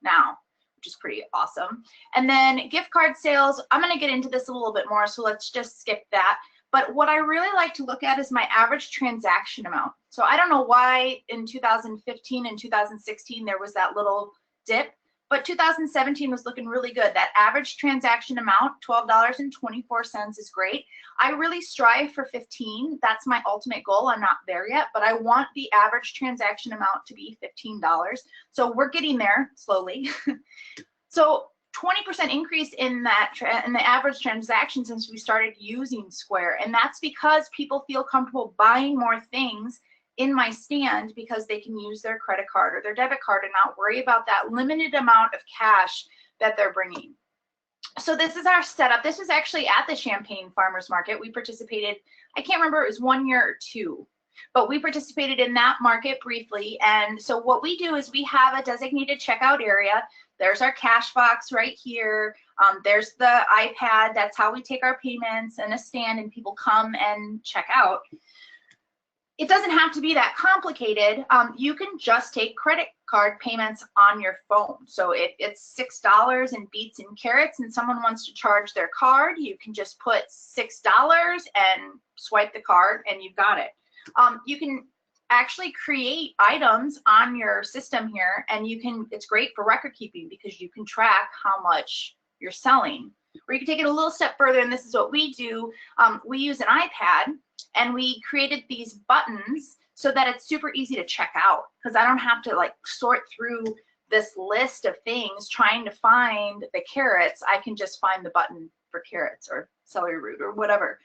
now, which is pretty awesome. And then gift card sales, I'm going to get into this a little bit more, so let's just skip that. But what I really like to look at is my average transaction amount. So I don't know why in 2015 and 2016 there was that little dip, but 2017 was looking really good. That average transaction amount, $12.24, is great. I really strive for 15. That's my ultimate goal. I'm not there yet, but I want the average transaction amount to be $15. So we're getting there slowly. So 20% increase in that in the average transaction since we started using Square, and that's because people feel comfortable buying more things in my stand because they can use their credit card or their debit card and not worry about that limited amount of cash that they're bringing. So this is our setup. This was actually at the Champaign Farmers Market. We participated, I can't remember, it was 1 year or 2, but we participated in that market briefly. And so what we do is we have a designated checkout area. There's our cash box right here. There's the iPad. That's how we take our payments, and a stand, and people come and check out. It doesn't have to be that complicated. You can just take credit card payments on your phone. So if it's $6 in beets and carrots and someone wants to charge their card, you can just put $6 and swipe the card and you've got it. You can actually create items on your system here, and it's great for record keeping because you can track how much you're selling. Or you can take it a little step further, and this is what we do. We use an iPad, and we created these buttons so that it's super easy to check out, because I don't have to like sort through this list of things trying to find the carrots. I can just find the button for carrots or celery root or whatever.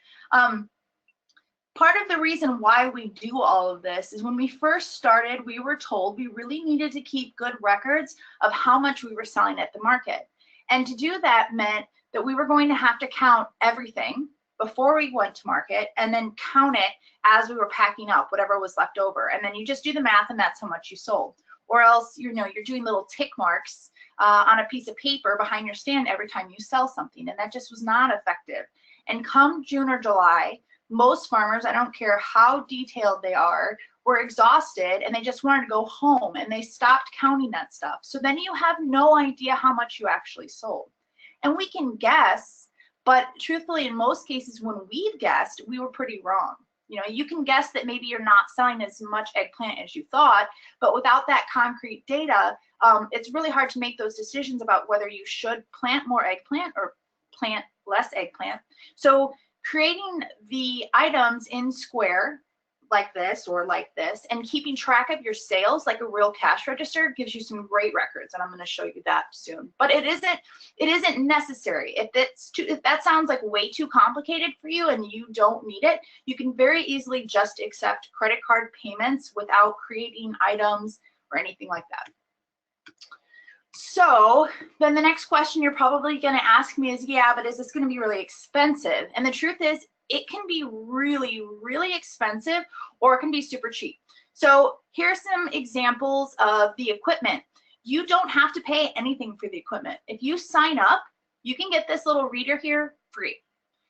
Part of the reason why we do all of this is when we first started, we were told we really needed to keep good records of how much we were selling at the market. And to do that meant that we were going to have to count everything before we went to market, and then count it as we were packing up whatever was left over. And then you just do the math, and that's how much you sold. Or else, you know, you're doing little tick marks on a piece of paper behind your stand every time you sell something, and that just was not effective. And come June or July, most farmers, I don't care how detailed they are, were exhausted and they just wanted to go home, and they stopped counting that stuff. So then you have no idea how much you actually sold. And we can guess, but truthfully, in most cases, when we've guessed, we were pretty wrong. You know, you can guess that maybe you're not selling as much eggplant as you thought, but without that concrete data, it's really hard to make those decisions about whether you should plant more eggplant or plant less eggplant. So creating the items in Square like this or like this, and keeping track of your sales like a real cash register gives you some great records, and I'm going to show you that soon. But it isn't necessary. If that sounds like way too complicated for you and you don't need it, you can very easily just accept credit card payments without creating items or anything like that. So then the next question you're probably going to ask me is, yeah, but is this going to be really expensive? And the truth is, it can be really, really expensive, or it can be super cheap. So here's some examples of the equipment. You don't have to pay anything for the equipment. If you sign up, you can get this little reader here free.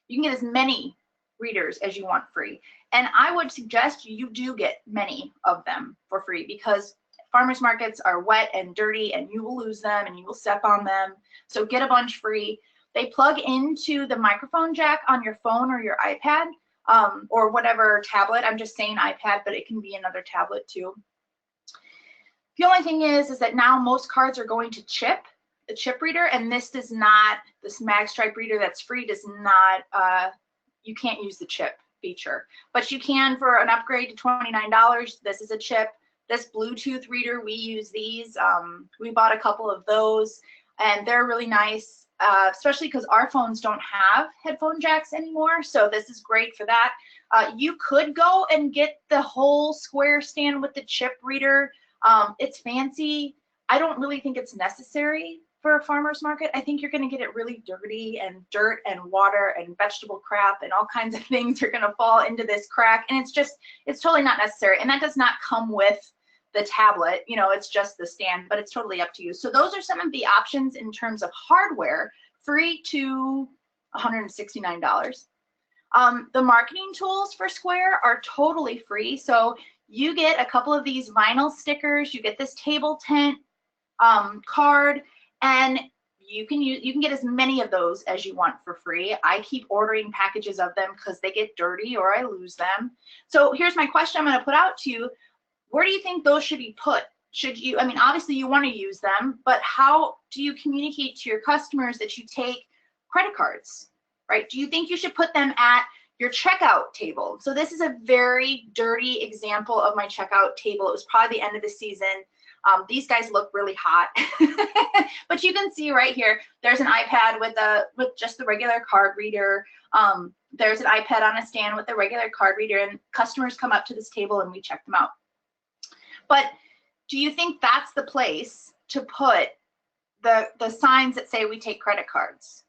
You can get as many readers as you want free. And I would suggest you do get many of them for free, because farmers markets are wet and dirty and you will lose them and you will step on them. So get a bunch free. They plug into the microphone jack on your phone or your iPad, or whatever tablet. I'm just saying iPad, but it can be another tablet too. The only thing is that now most cards are going to chip, the chip reader, and this does not, this MagStripe reader that's free does not, you can't use the chip feature. But you can for an upgrade to $29. This is a chip. This Bluetooth reader, we use these. We bought a couple of those, and they're really nice. Especially because our phones don't have headphone jacks anymore, so this is great for that. You could go and get the whole square stand with the chip reader. It's fancy. I don't really think it's necessary for a farmer's market. I think you're going to get it really dirty, and dirt and water and vegetable crap and all kinds of things are going to fall into this crack, and it's totally not necessary. And that does not come with the tablet, you know, it's just the stand, but it's totally up to you. So those are some of the options in terms of hardware, free to $169. The marketing tools for Square are totally free. So you get a couple of these vinyl stickers, you get this table tent card, and you can get as many of those as you want for free. I keep ordering packages of them because they get dirty or I lose them. So here's my question I'm going to put out to you. Where do you think those should be put? Should you, I mean, obviously you want to use them, but how do you communicate to your customers that you take credit cards, right? Do you think you should put them at your checkout table? So this is a very dirty example of my checkout table. It was probably the end of the season. These guys look really hot, but you can see right here, there's an iPad with just the regular card reader. There's an iPad on a stand with the regular card reader, and customers come up to this table and we check them out. But do you think that's the place to put the signs that say we take credit cards?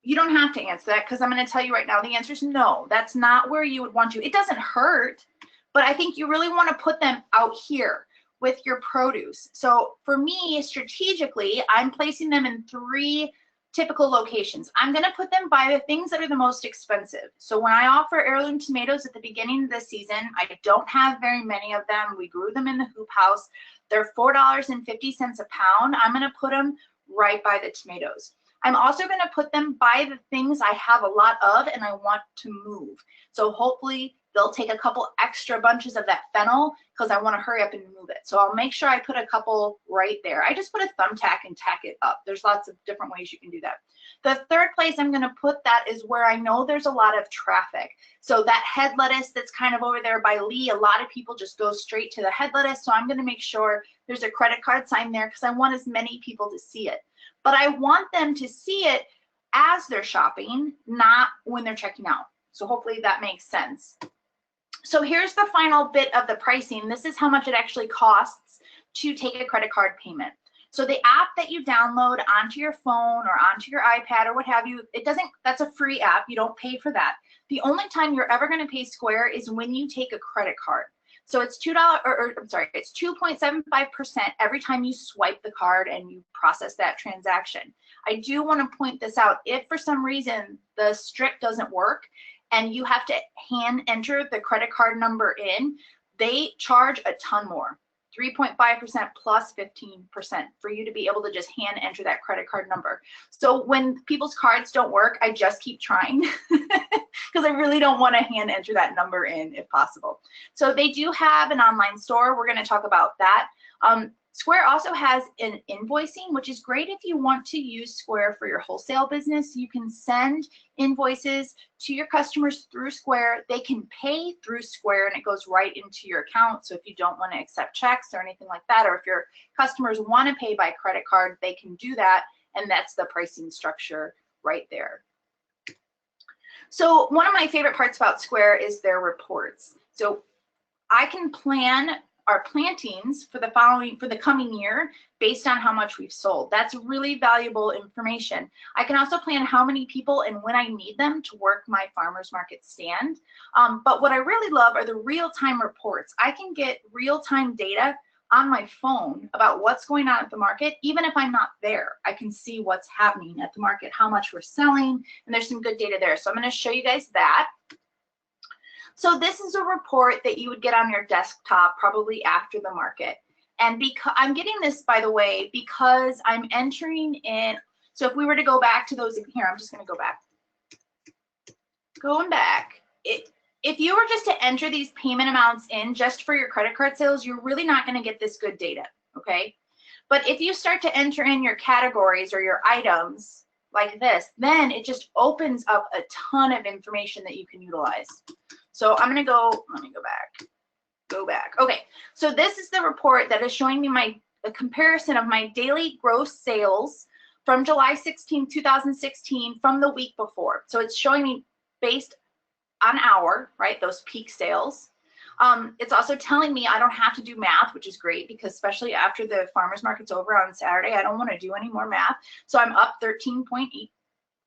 You don't have to answer that, because I'm going to tell you right now, the answer is no. That's not where you would want to. It doesn't hurt, but I think you really want to put them out here with your produce. So for me, strategically, I'm placing them in 3 typical locations. I'm going to put them by the things that are the most expensive. So when I offer heirloom tomatoes at the beginning of the season, I don't have very many of them. We grew them in the hoop house. They're $4.50 a pound. I'm going to put them right by the tomatoes. I'm also going to put them by the things I have a lot of and I want to move. So hopefully they'll take a couple extra bunches of that fennel because I want to hurry up and move it. So I'll make sure I put a couple right there. I just put a thumbtack and tack it up. There's lots of different ways you can do that. The third place I'm going to put that is where I know there's a lot of traffic. So that head lettuce that's kind of over there by Lee, a lot of people just go straight to the head lettuce. So I'm going to make sure there's a credit card sign there because I want as many people to see it. But I want them to see it as they're shopping, not when they're checking out. So hopefully that makes sense. So here's the final bit of the pricing. This is how much it actually costs to take a credit card payment. So the app that you download onto your phone or onto your iPad or what have you, that's a free app. You don't pay for that. The only time you're ever going to pay Square is when you take a credit card. So it's it's 2.75% every time you swipe the card and you process that transaction. I do want to point this out. If for some reason the strip doesn't work and you have to hand enter the credit card number in, they charge a ton more. 3.5% plus 15% for you to be able to just hand enter that credit card number. So when people's cards don't work, I just keep trying because I really don't want to hand enter that number in if possible. So they do have an online store. We're going to talk about that. Square also has an invoicing, which is great if you want to use Square for your wholesale business. You can send invoices to your customers through Square. They can pay through Square and it goes right into your account. So if you don't want to accept checks or anything like that, or if your customers want to pay by credit card, they can do that. And that's the pricing structure right there. So one of my favorite parts about Square is their reports. So I can plan our plantings for the coming year based on how much we've sold. That's really valuable information. I can also plan how many people and when I need them to work my farmers market stand. But what I really love are the real-time reports. I can get real-time data on my phone about what's going on at the market. Even if I'm not there, I can see what's happening at the market, how much we're selling, and there's some good data there. So I'm going to show you guys that. So this is a report that you would get on your desktop probably after the market. And because I'm getting this, by the way, because I'm entering in. So if we were to go back to those here, I'm just going to go back. Going back, if you were just to enter these payment amounts in just for your credit card sales, you're really not going to get this good data, okay? But if you start to enter in your categories or your items like this, then it just opens up a ton of information that you can utilize. So I'm going to go, let me go back. Okay, so this is the report that is showing me a comparison of my daily gross sales from July 16, 2016 from the week before. So it's showing me based on hour, right, those peak sales. It's also telling me I don't have to do math, which is great because especially after the farmers market's over on Saturday, I don't want to do any more math. So I'm up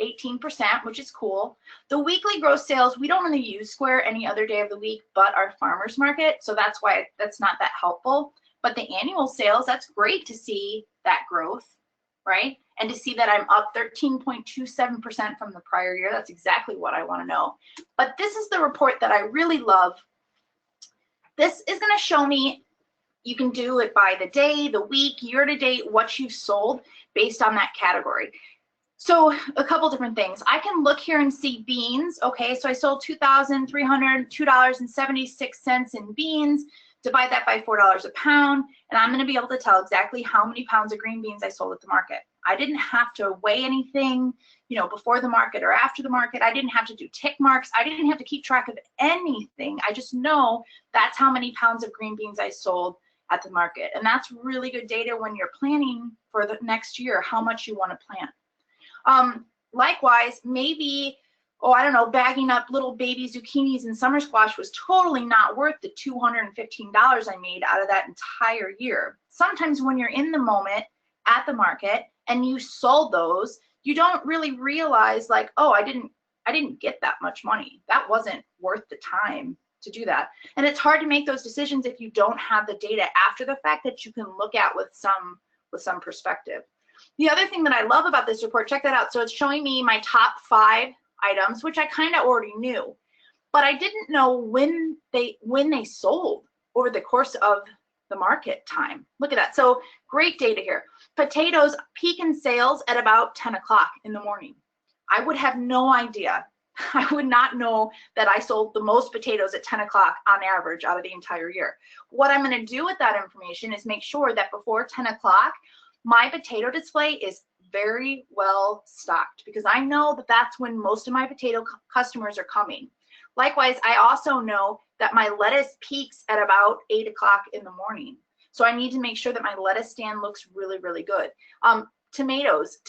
18%, which is cool. The weekly gross sales, we don't really use Square any other day of the week but our farmers market, so that's why that's not that helpful. But the annual sales, that's great to see that growth, right? And to see that I'm up 13.27% from the prior year. That's exactly what I want to know. But this is the report that I really love. This is going to show me, you can do it by the day, the week, year to date, what you've sold based on that category. So a couple different things. I can look here and see beans. Okay, so I sold $2,302.76 in beans. Divide that by $4 a pound, and I'm going to be able to tell exactly how many pounds of green beans I sold at the market. I didn't have to weigh anything, you know, before the market or after the market. I didn't have to do tick marks. I didn't have to keep track of anything. I just know that's how many pounds of green beans I sold at the market. And that's really good data when you're planning for the next year, how much you want to plant. Likewise, maybe, oh, I don't know, bagging up little baby zucchinis and summer squash was totally not worth the $215 I made out of that entire year. Sometimes when you're in the moment at the market and you sold those, you don't really realize like, oh, I didn't get that much money. That wasn't worth the time to do that. And it's hard to make those decisions if you don't have the data after the fact that you can look at with some perspective. The other thing that I love about this report, check that out. So it's showing me my top 5 items, which I kind of already knew, but I didn't know when they sold over the course of the market time. Look at that. So great data here. Potatoes peak in sales at about 10 o'clock in the morning. I would have no idea. I would not know that I sold the most potatoes at 10 o'clock on average out of the entire year. What I'm going to do with that information is make sure that before 10 o'clock, my potato display is very well stocked because I know that that's when most of my potato customers are coming. Likewise, I also know that my lettuce peaks at about 8 o'clock in the morning. So I need to make sure that my lettuce stand looks really, really good. Tomatoes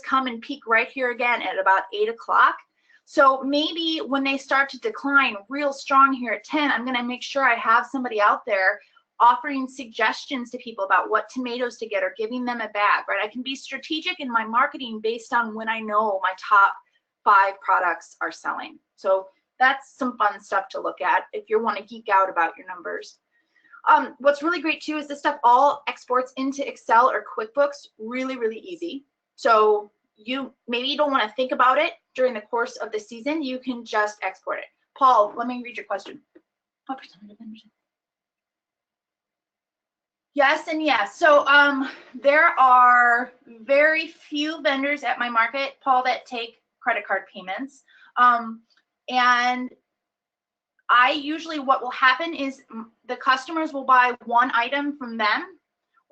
come and peak right here again at about 8 o'clock. So maybe when they start to decline real strong here at 10, I'm going to make sure I have somebody out there offering suggestions to people about what tomatoes to get or giving them a bag, right? I can be strategic in my marketing based on when I know my top 5 products are selling. So that's some fun stuff to look at if you want to geek out about your numbers. What's really great too is this stuff all exports into Excel or QuickBooks really, really easy. So maybe you don't want to think about it during the course of the season. You can just export it. Paul, let me read your question. What percentage of vendors? Yes and yes. So there are very few vendors at my market, Paul, that take credit card payments. And I usually, what will happen is the customers will buy one item from them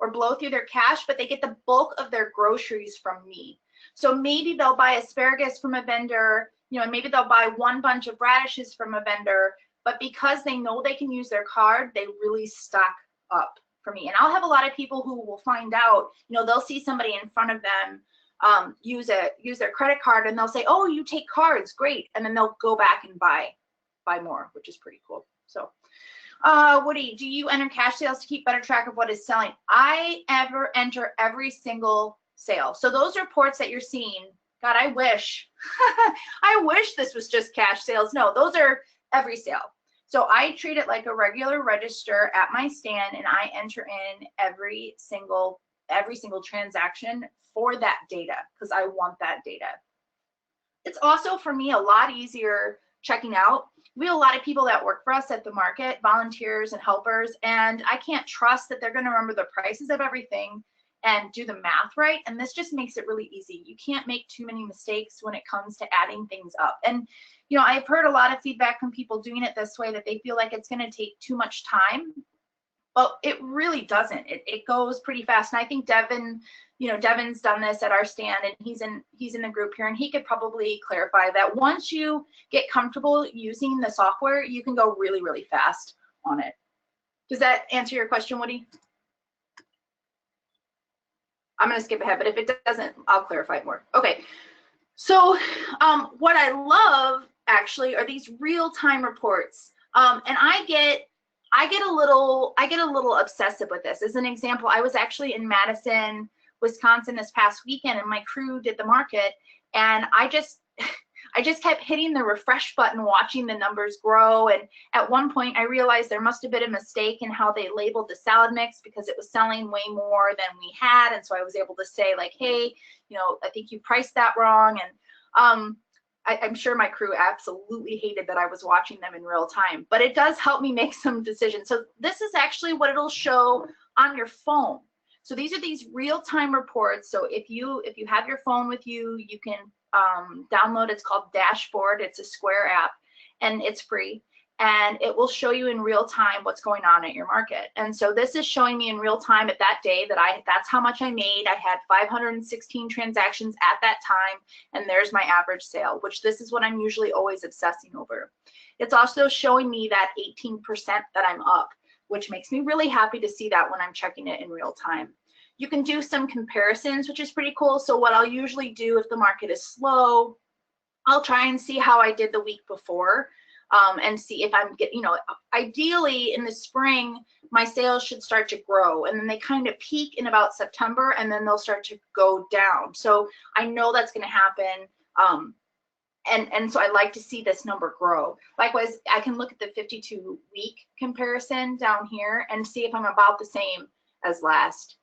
or blow through their cash, but they get the bulk of their groceries from me. So maybe they'll buy asparagus from a vendor, you know, and maybe they'll buy one bunch of radishes from a vendor, but because they know they can use their card, they really stock up for me. And I'll have a lot of people who will find out, you know, they'll see somebody in front of them use their credit card, and they'll say, oh, you take cards, great. And then they'll go back and buy more, which is pretty cool. So Woody, do you enter cash sales to keep better track of what is selling? I enter every single sale. So those reports that you're seeing, God, I wish, I wish this was just cash sales. No, those are every sale. So I treat it like a regular register at my stand, and I enter in every single transaction for that data, because I want that data. It's also, for me, a lot easier checking out. We have a lot of people that work for us at the market, volunteers and helpers, and I can't trust that they're going to remember the prices of everything and do the math right. And this just makes it really easy. You can't make too many mistakes when it comes to adding things up. And, you know, I've heard a lot of feedback from people doing it this way, that they feel like it's going to take too much time. But it really doesn't. It goes pretty fast. And I think Devin, you know, Devin's done this at our stand, and he's in the group here, and he could probably clarify that once you get comfortable using the software, you can go really, really fast on it. Does that answer your question, Woody? I'm going to skip ahead, but if it doesn't, I'll clarify it more. Okay. So what I love actually are these real-time reports. And I get a little obsessive with this. As an example, I was actually in Madison, Wisconsin this past weekend, and my crew did the market, and I just kept hitting the refresh button, watching the numbers grow. And at one point I realized there must have been a mistake in how they labeled the salad mix, because it was selling way more than we had. And so I was able to say, like, hey, you know, I think you priced that wrong. And I'm sure my crew absolutely hated that I was watching them in real time, but it does help me make some decisions. So this is actually what it'll show on your phone. So these are these real-time reports. So if you have your phone with you, you can download. It's called Dashboard. It's a Square app, and it's free. And it will show you in real time what's going on at your market. And so this is showing me in real time at that day that that's how much I made. I had 516 transactions at that time, and there's my average sale, which this is what I'm usually always obsessing over. It's also showing me that 18% that I'm up, which makes me really happy to see that when I'm checking it in real time. You can do some comparisons, which is pretty cool. So what I'll usually do if the market is slow, I'll try and see how I did the week before. And see if I'm getting, you know, ideally in the spring, my sales should start to grow, and then they kind of peak in about September, and then they'll start to go down. So I know that's going to happen. And so I like to see this number grow. Likewise, I can look at the 52-week comparison down here and see if I'm about the same as last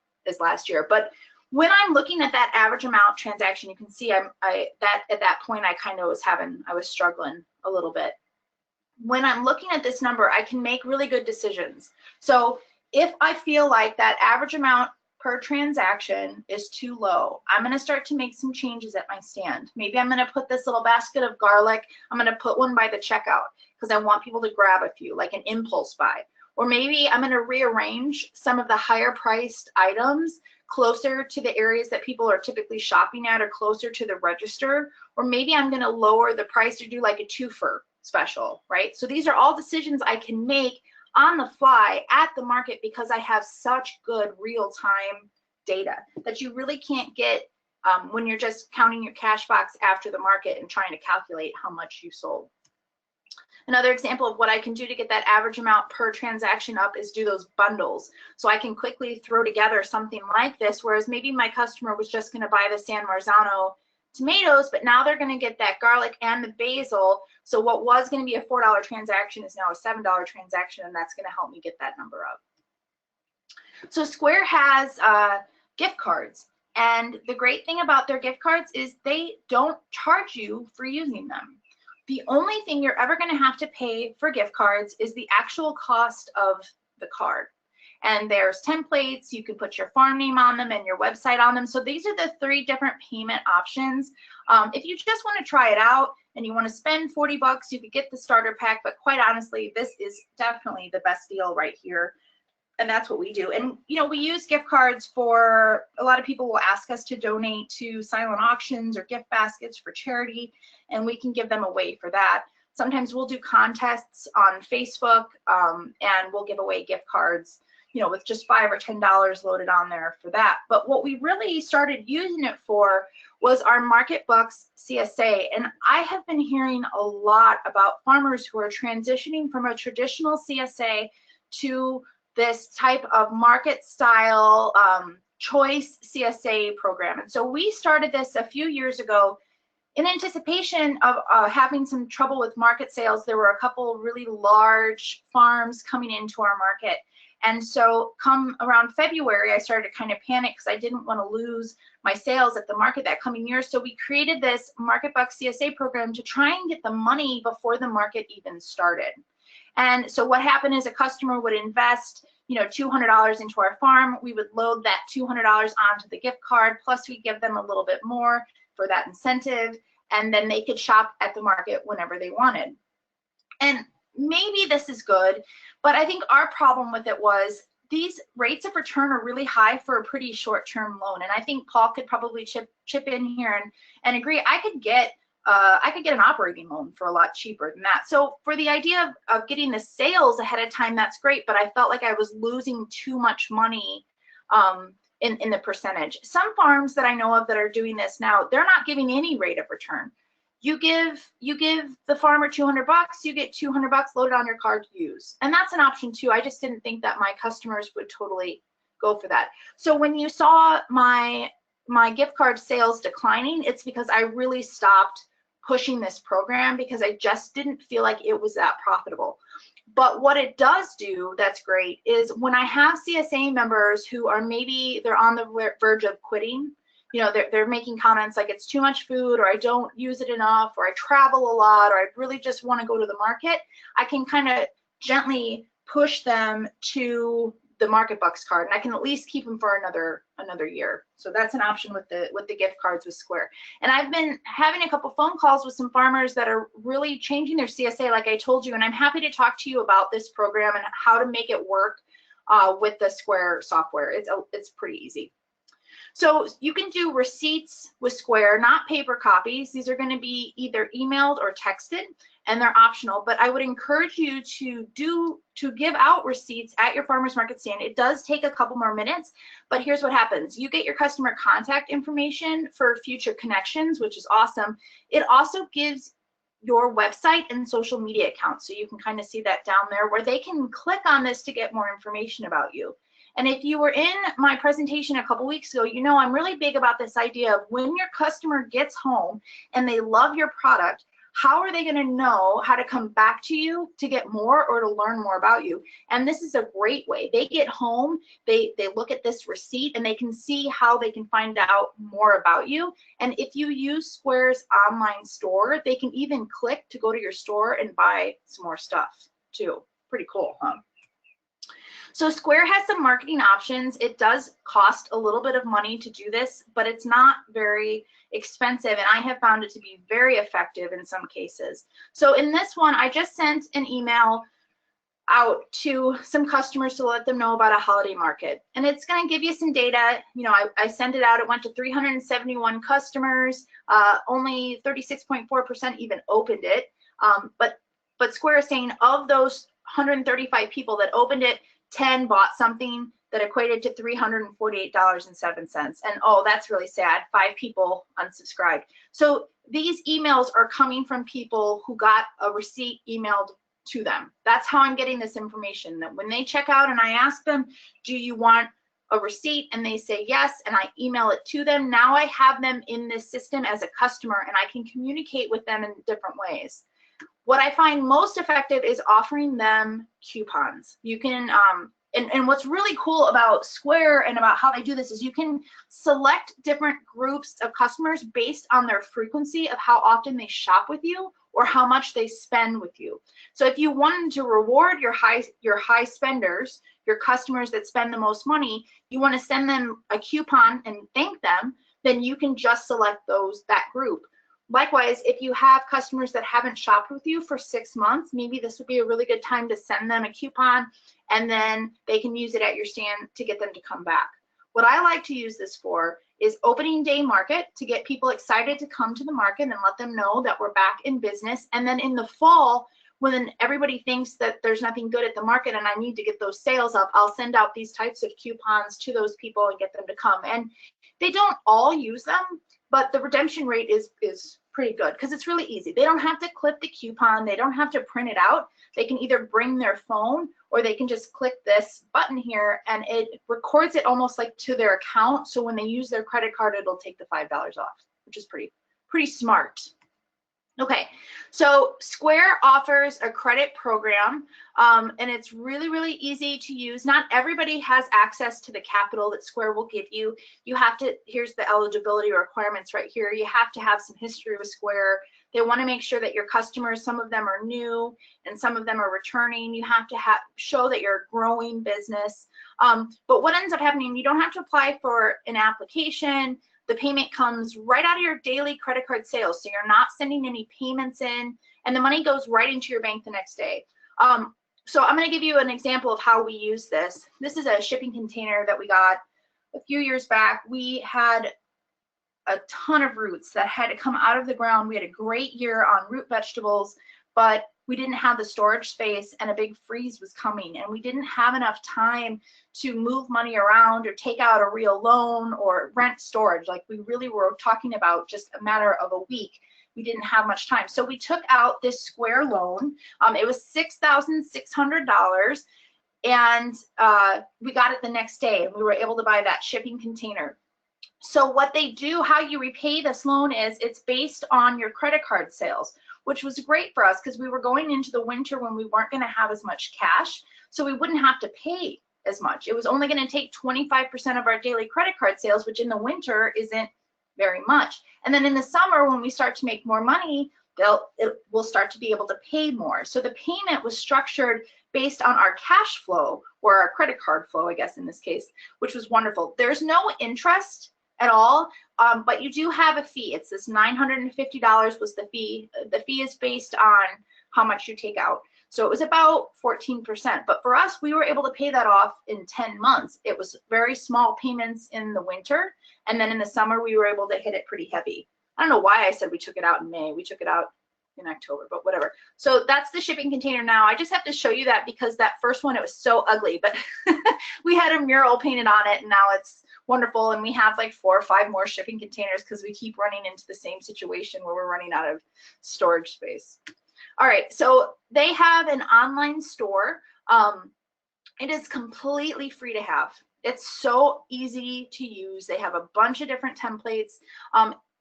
year. But when I'm looking at that average amount transaction, you can see at that point I was struggling a little bit. When I'm looking at this number, I can make really good decisions. So if I feel like that average amount per transaction is too low, I'm going to start to make some changes at my stand. Maybe I'm going to put this little basket of garlic, I'm going to put one by the checkout because I want people to grab a few, like an impulse buy. Or maybe I'm going to rearrange some of the higher priced items closer to the areas that people are typically shopping at, or closer to the register. Or maybe I'm going to lower the price to do like a twofer special, right? So these are all decisions I can make on the fly at the market, because I have such good real-time data that you really can't get when you're just counting your cash box after the market and trying to calculate how much you sold. Another example of what I can do to get that average amount per transaction up is do those bundles. So I can quickly throw together something like this, whereas maybe my customer was just going to buy the San Marzano tomatoes, but now they're going to get that garlic and the basil. So what was going to be a $4 transaction is now a $7 transaction, and that's going to help me get that number up. So Square has gift cards, and the great thing about their gift cards is they don't charge you for using them. The only thing you're ever going to have to pay for gift cards is the actual cost of the card. And there's templates, you can put your farm name on them and your website on them. So these are the 3 different payment options. If you just want to try it out and you want to spend 40 bucks, you could get the starter pack, but quite honestly, this is definitely the best deal right here. And that's what we do. And, you know, we use gift cards for, a lot of people will ask us to donate to silent auctions or gift baskets for charity, and we can give them away for that. Sometimes we'll do contests on Facebook, and we'll give away gift cards, you know, with just $5 or $10 loaded on there for that. But what we really started using it for was our Market Bucks CSA. And I have been hearing a lot about farmers who are transitioning from a traditional CSA to this type of market style choice CSA program. And so we started this a few years ago in anticipation of having some trouble with market sales. There were a couple really large farms coming into our market. And so come around February, I started to kind of panic because I didn't want to lose my sales at the market that coming year. So we created this Market Bucks CSA program to try and get the money before the market even started. And so what happened is a customer would invest, you know, $200 into our farm. We would load that $200 onto the gift card, plus we give them a little bit more for that incentive, and then they could shop at the market whenever they wanted. And maybe this is good, but I think our problem with it was these rates of return are really high for a pretty short-term loan. And I think Paul could probably chip in here and agree. I could get an operating loan for a lot cheaper than that. So for the idea of getting the sales ahead of time, that's great, but I felt like I was losing too much money in the percentage. Some farms that I know of that are doing this now, they're not giving any rate of return. You give the farmer $200, you get $200 loaded on your card to use. And that's an option too. I just didn't think that my customers would totally go for that. So when you saw my gift card sales declining, it's because I really stopped pushing this program because I just didn't feel like it was that profitable. But what it does do that's great is when I have CSA members who are maybe they're on the verge of quitting, you know, they're making comments like it's too much food, or I don't use it enough, or I travel a lot, or I really just want to go to the market, I can kind of gently push them to the Market Bucks card, and I can at least keep them for another year. So that's an option with the gift cards with Square. And I've been having a couple phone calls with some farmers that are really changing their CSA, like I told you, and I'm happy to talk to you about this program and how to make it work with the Square software. It's pretty easy. So you can do receipts with Square, not paper copies. These are going to be either emailed or texted, and they're optional. But I would encourage you to give out receipts at your farmer's market stand. It does take a couple more minutes, but here's what happens. You get your customer contact information for future connections, which is awesome. It also gives your website and social media accounts, so you can kind of see that down there where they can click on this to get more information about you. And if you were in my presentation a couple weeks ago, you know I'm really big about this idea of when your customer gets home and they love your product, how are they going to know how to come back to you to get more or to learn more about you? And this is a great way. They get home, they look at this receipt, and they can see how they can find out more about you. And if you use Square's online store, they can even click to go to your store and buy some more stuff too. Pretty cool, huh? So Square has some marketing options. It does cost a little bit of money to do this, but it's not very expensive, and I have found it to be very effective in some cases. So in this one, I just sent an email out to some customers to let them know about a holiday market, and it's going to give you some data. You know, I sent it out. It went to 371 customers. Only 36.4% even opened it. But Square is saying of those 135 people that opened it, 10 bought something that equated to $348.07. And oh, that's really sad. 5 people unsubscribed. So these emails are coming from people who got a receipt emailed to them. That's how I'm getting this information, that when they check out and I ask them, do you want a receipt? And they say yes, and I email it to them. Now I have them in this system as a customer, and I can communicate with them in different ways. What I find most effective is offering them coupons. You can, and what's really cool about Square and about how they do this is you can select different groups of customers based on their frequency of how often they shop with you or how much they spend with you. So if you wanted to reward your high spenders, your customers that spend the most money, you want to send them a coupon and thank them, then you can just select that group. Likewise, if you have customers that haven't shopped with you for 6 months, maybe this would be a really good time to send them a coupon and then they can use it at your stand to get them to come back. What I like to use this for is opening day market, to get people excited to come to the market and let them know that we're back in business. And then in the fall, when everybody thinks that there's nothing good at the market and I need to get those sales up, I'll send out these types of coupons to those people and get them to come. And they don't all use them, but the redemption rate is pretty good because it's really easy. They don't have to clip the coupon. They don't have to print it out. They can either bring their phone or they can just click this button here and it records it almost like to their account. So when they use their credit card, it'll take the $5 off, which is pretty smart. Okay, so Square offers a credit program, and it's really easy to use. Not everybody has access to the capital that Square will give you. You have to, here's the eligibility requirements right here. You have to have some history with Square. They want to make sure that your customers, some of them are new and some of them are returning. You have to show that you're a growing business. But what ends up happening, you don't have to apply for an application. The payment comes right out of your daily credit card sales. So you're not sending any payments in, and the money goes right into your bank the next day. So I'm gonna give you an example of how we use this. This is a shipping container that we got a few years back. We had a ton of roots that had to come out of the ground. We had a great year on root vegetables, but we didn't have the storage space and a big freeze was coming, and we didn't have enough time to move money around or take out a real loan or rent storage. Like we really were talking about just a matter of a week. We didn't have much time. So we took out this Square loan. It was $6,600 and we got it the next day and we were able to buy that shipping container. So what they do, how you repay this loan is it's based on your credit card sales, which was great for us because we were going into the winter when we weren't going to have as much cash, so we wouldn't have to pay as much. It was only going to take 25% of our daily credit card sales, which in the winter isn't very much. And then in the summer, when we start to make more money, we'll start to be able to pay more. So the payment was structured based on our cash flow, or our credit card flow, I guess in this case, which was wonderful. There's no interest at all, but you do have a fee. It's this $950 was the fee. The fee is based on how much you take out. So it was about 14%, but for us, we were able to pay that off in 10 months. It was very small payments in the winter, and then in the summer, we were able to hit it pretty heavy. I don't know why I said we took it out in May. We took it out in October, but whatever. So that's the shipping container now. I just have to show you that because that first one, it was so ugly, but we had a mural painted on it and now it's wonderful. And we have like 4 or 5 more shipping containers because we keep running into the same situation where we're running out of storage space. All right, so they have an online store. It is completely free to have. It's so easy to use. They have a bunch of different templates.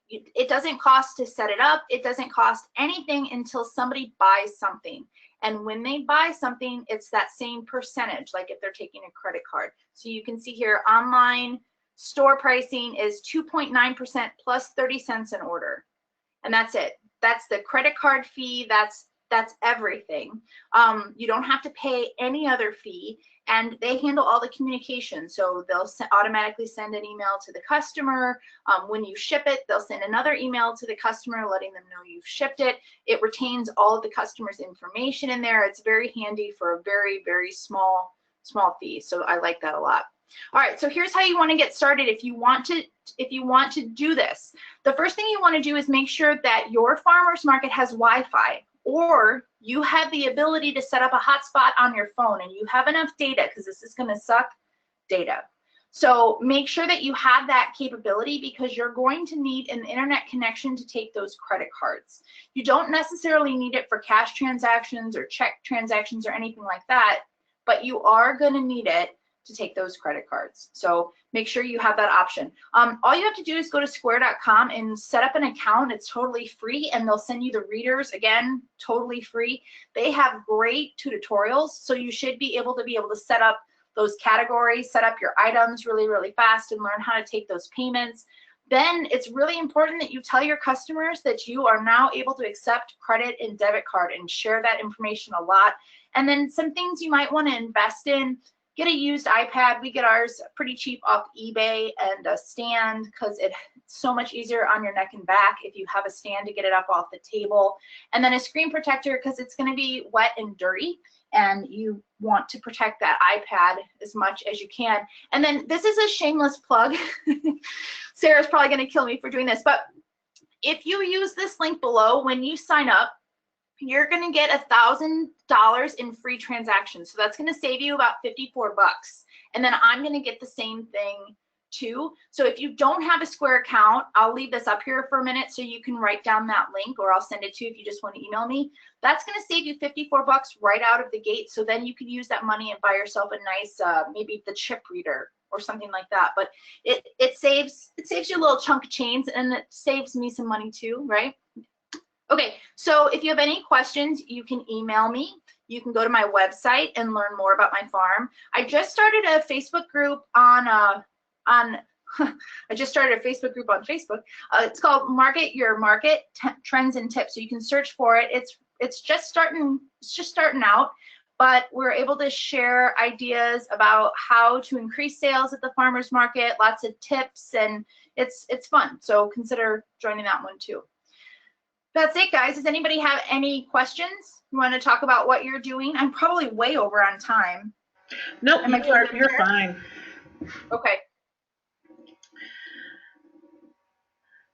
It doesn't cost to set it up. It doesn't cost anything until somebody buys something. And when they buy something, it's that same percentage, like if they're taking a credit card. So you can see here, online store pricing is 2.9% plus 30 cents an order. And that's it. That's the credit card fee. That's everything. You don't have to pay any other fee, and they handle all the communication. So they'll automatically send an email to the customer. When you ship it, they'll send another email to the customer letting them know you've shipped it. It retains all of the customer's information in there. It's very handy for a very, very small fee. So I like that a lot. All right, so here's how you want to get started if you want to do this. The first thing you want to do is make sure that your farmer's market has Wi-Fi, or you have the ability to set up a hotspot on your phone and you have enough data, because this is going to suck data. So make sure that you have that capability, because you're going to need an internet connection to take those credit cards. You don't necessarily need it for cash transactions or check transactions or anything like that, but you are going to need it to take those credit cards. So make sure you have that option. All you have to do is go to square.com and set up an account. It's totally free, and they'll send you the readers, again, totally free. They have great tutorials, so you should be able to set up those categories, set up your items really, really fast, and learn how to take those payments. Then it's really important that you tell your customers that you are now able to accept credit and debit card, and share that information a lot. And then some things you might want to invest in. get a used iPad. We get ours pretty cheap off eBay, and a stand, because it's so much easier on your neck and back if you have a stand to get it up off the table. And then a screen protector, because it's going to be wet and dirty, and you want to protect that iPad as much as you can. And then this is a shameless plug. Sarah's probably going to kill me for doing this, but if you use this link below, when you sign up, you're going to get $1,000 in free transactions. So that's going to save you about 54 bucks. And then I'm going to get the same thing too. So if you don't have a Square account, I'll leave this up here for a minute so you can write down that link, or I'll send it to you if you just want to email me. That's going to save you 54 bucks right out of the gate. So then you can use that money and buy yourself a nice, maybe the chip reader or something like that. But it saves you a little chunk of change, and it saves me some money too, right? Okay, so if you have any questions, you can email me. You can go to my website and learn more about my farm. I just started a Facebook group on Facebook. It's called Market Your Market Trends and Tips. So you can search for it. It's just starting out, but we're able to share ideas about how to increase sales at the farmers market, lots of tips, and it's fun. So consider joining that one too. That's it, guys. Does anybody have any questions? You want to talk about what you're doing? I'm probably way over on time. Nope, you're fine. Okay.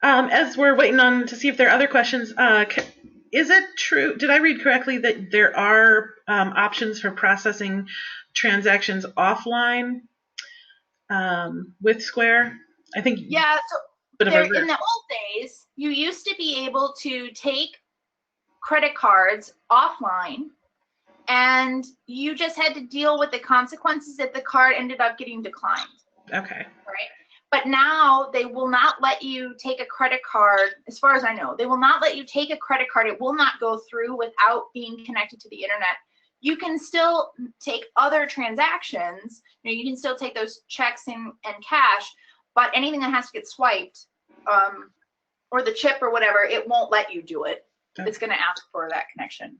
As we're waiting on to see if there are other questions, is it true, did I read correctly that there are options for processing transactions offline with Square? I think. Yeah, so in the old days, you used to be able to take credit cards offline, and you just had to deal with the consequences if the card ended up getting declined. Okay. Right? But now they will not let you take a credit card, as far as I know. They will not let you take a credit card. It will not go through without being connected to the internet. You can still take other transactions. You can still take those checks and cash, but anything that has to get swiped, or the chip or whatever, it won't let you do it. Okay. It's going to ask for that connection.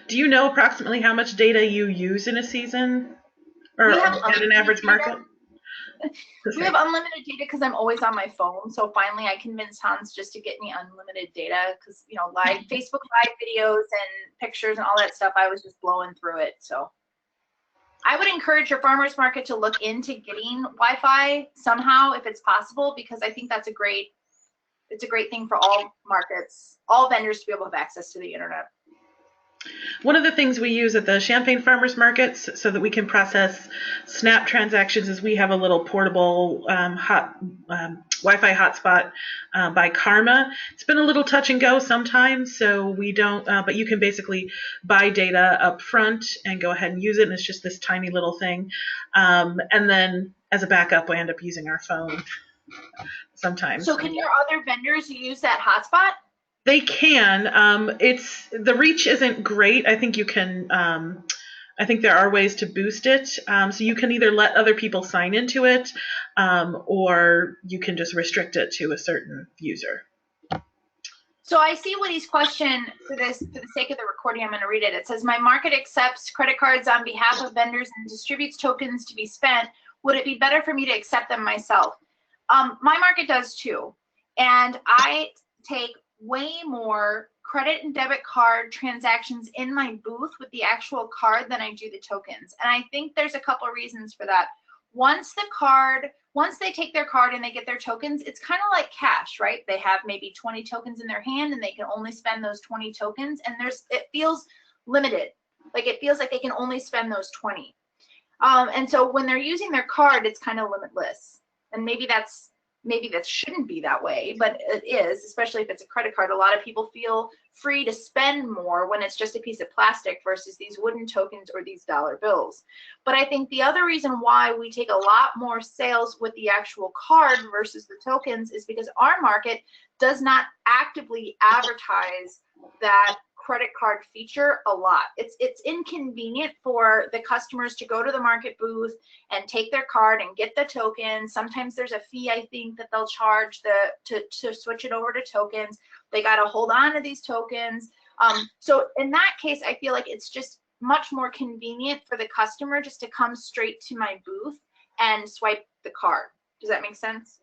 Do you know approximately how much data you use in a season, or at an average market? We have unlimited data because I'm always on my phone. So finally, I convinced Hans just to get me unlimited data because, you know, live Facebook Live videos and pictures and all that stuff, I was just blowing through it. So I would encourage your farmers market to look into getting Wi-Fi somehow if it's possible, because I think it's a great thing for all markets, all vendors to be able to have access to the internet. One of the things we use at the Champaign Farmers Markets so that we can process SNAP transactions is we have a little portable Wi-Fi hotspot by Karma. It's been a little touch and go sometimes, so we don't, but you can basically buy data up front and go ahead and use it, and it's just this tiny little thing. And then as a backup, we end up using our phone sometimes. So can your other vendors use that hotspot? They can. The reach isn't great. I think you can. I think there are ways to boost it. So you can either let other people sign into it, or you can just restrict it to a certain user. So I see Woody's question for the sake of the recording. I'm going to read it. It says, "My market accepts credit cards on behalf of vendors and distributes tokens to be spent. Would it be better for me to accept them myself?" My market does too, and I take way more credit and debit card transactions in my booth with the actual card than I do the tokens. And I think there's a couple of reasons for that. Once they take their card and they get their tokens, it's kind of like cash, right? They have maybe 20 tokens in their hand and they can only spend those 20 tokens, and it feels limited. Like it feels like they can only spend those 20. And so when they're using their card, it's kind of limitless. And maybe that shouldn't be that way, but it is, especially if it's a credit card. A lot of people feel free to spend more when it's just a piece of plastic versus these wooden tokens or these dollar bills. But I think the other reason why we take a lot more sales with the actual card versus the tokens is because our market does not actively advertise that credit card feature a lot. It's inconvenient for the customers to go to the market booth and take their card and get the token. Sometimes there's a fee, I think, that they'll charge to switch it over to tokens. They got to hold on to these tokens. So in that case, I feel like it's just much more convenient for the customer just to come straight to my booth and swipe the card. Does that make sense?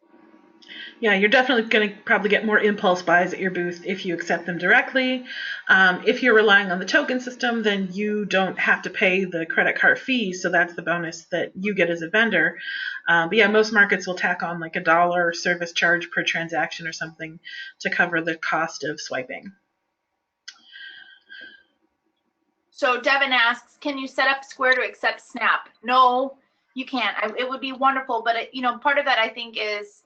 Yeah, you're definitely going to probably get more impulse buys at your booth if you accept them directly. If you're relying on the token system, then you don't have to pay the credit card fee, so that's the bonus that you get as a vendor. But yeah, most markets will tack on like $1 service charge per transaction or something to cover the cost of swiping. So Devin asks, can you set up Square to accept Snap? No, you can't. It would be wonderful, but part of that I think is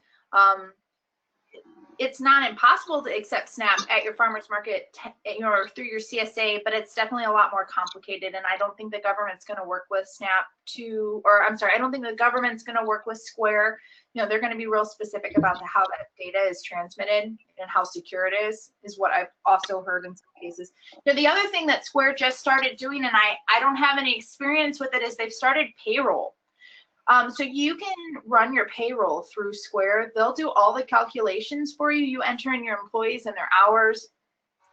it's not impossible to accept Snap at your farmers market, through your CSA, but it's definitely a lot more complicated. And I don't think the government's going to work with Snap I don't think the government's going to work with Square. They're going to be real specific about how that data is transmitted and how secure it is what I've also heard in some cases. The other thing that Square just started doing, and I don't have any experience with it, is they've started payroll. So you can run your payroll through Square. They'll do all the calculations for you. You enter in your employees and their hours.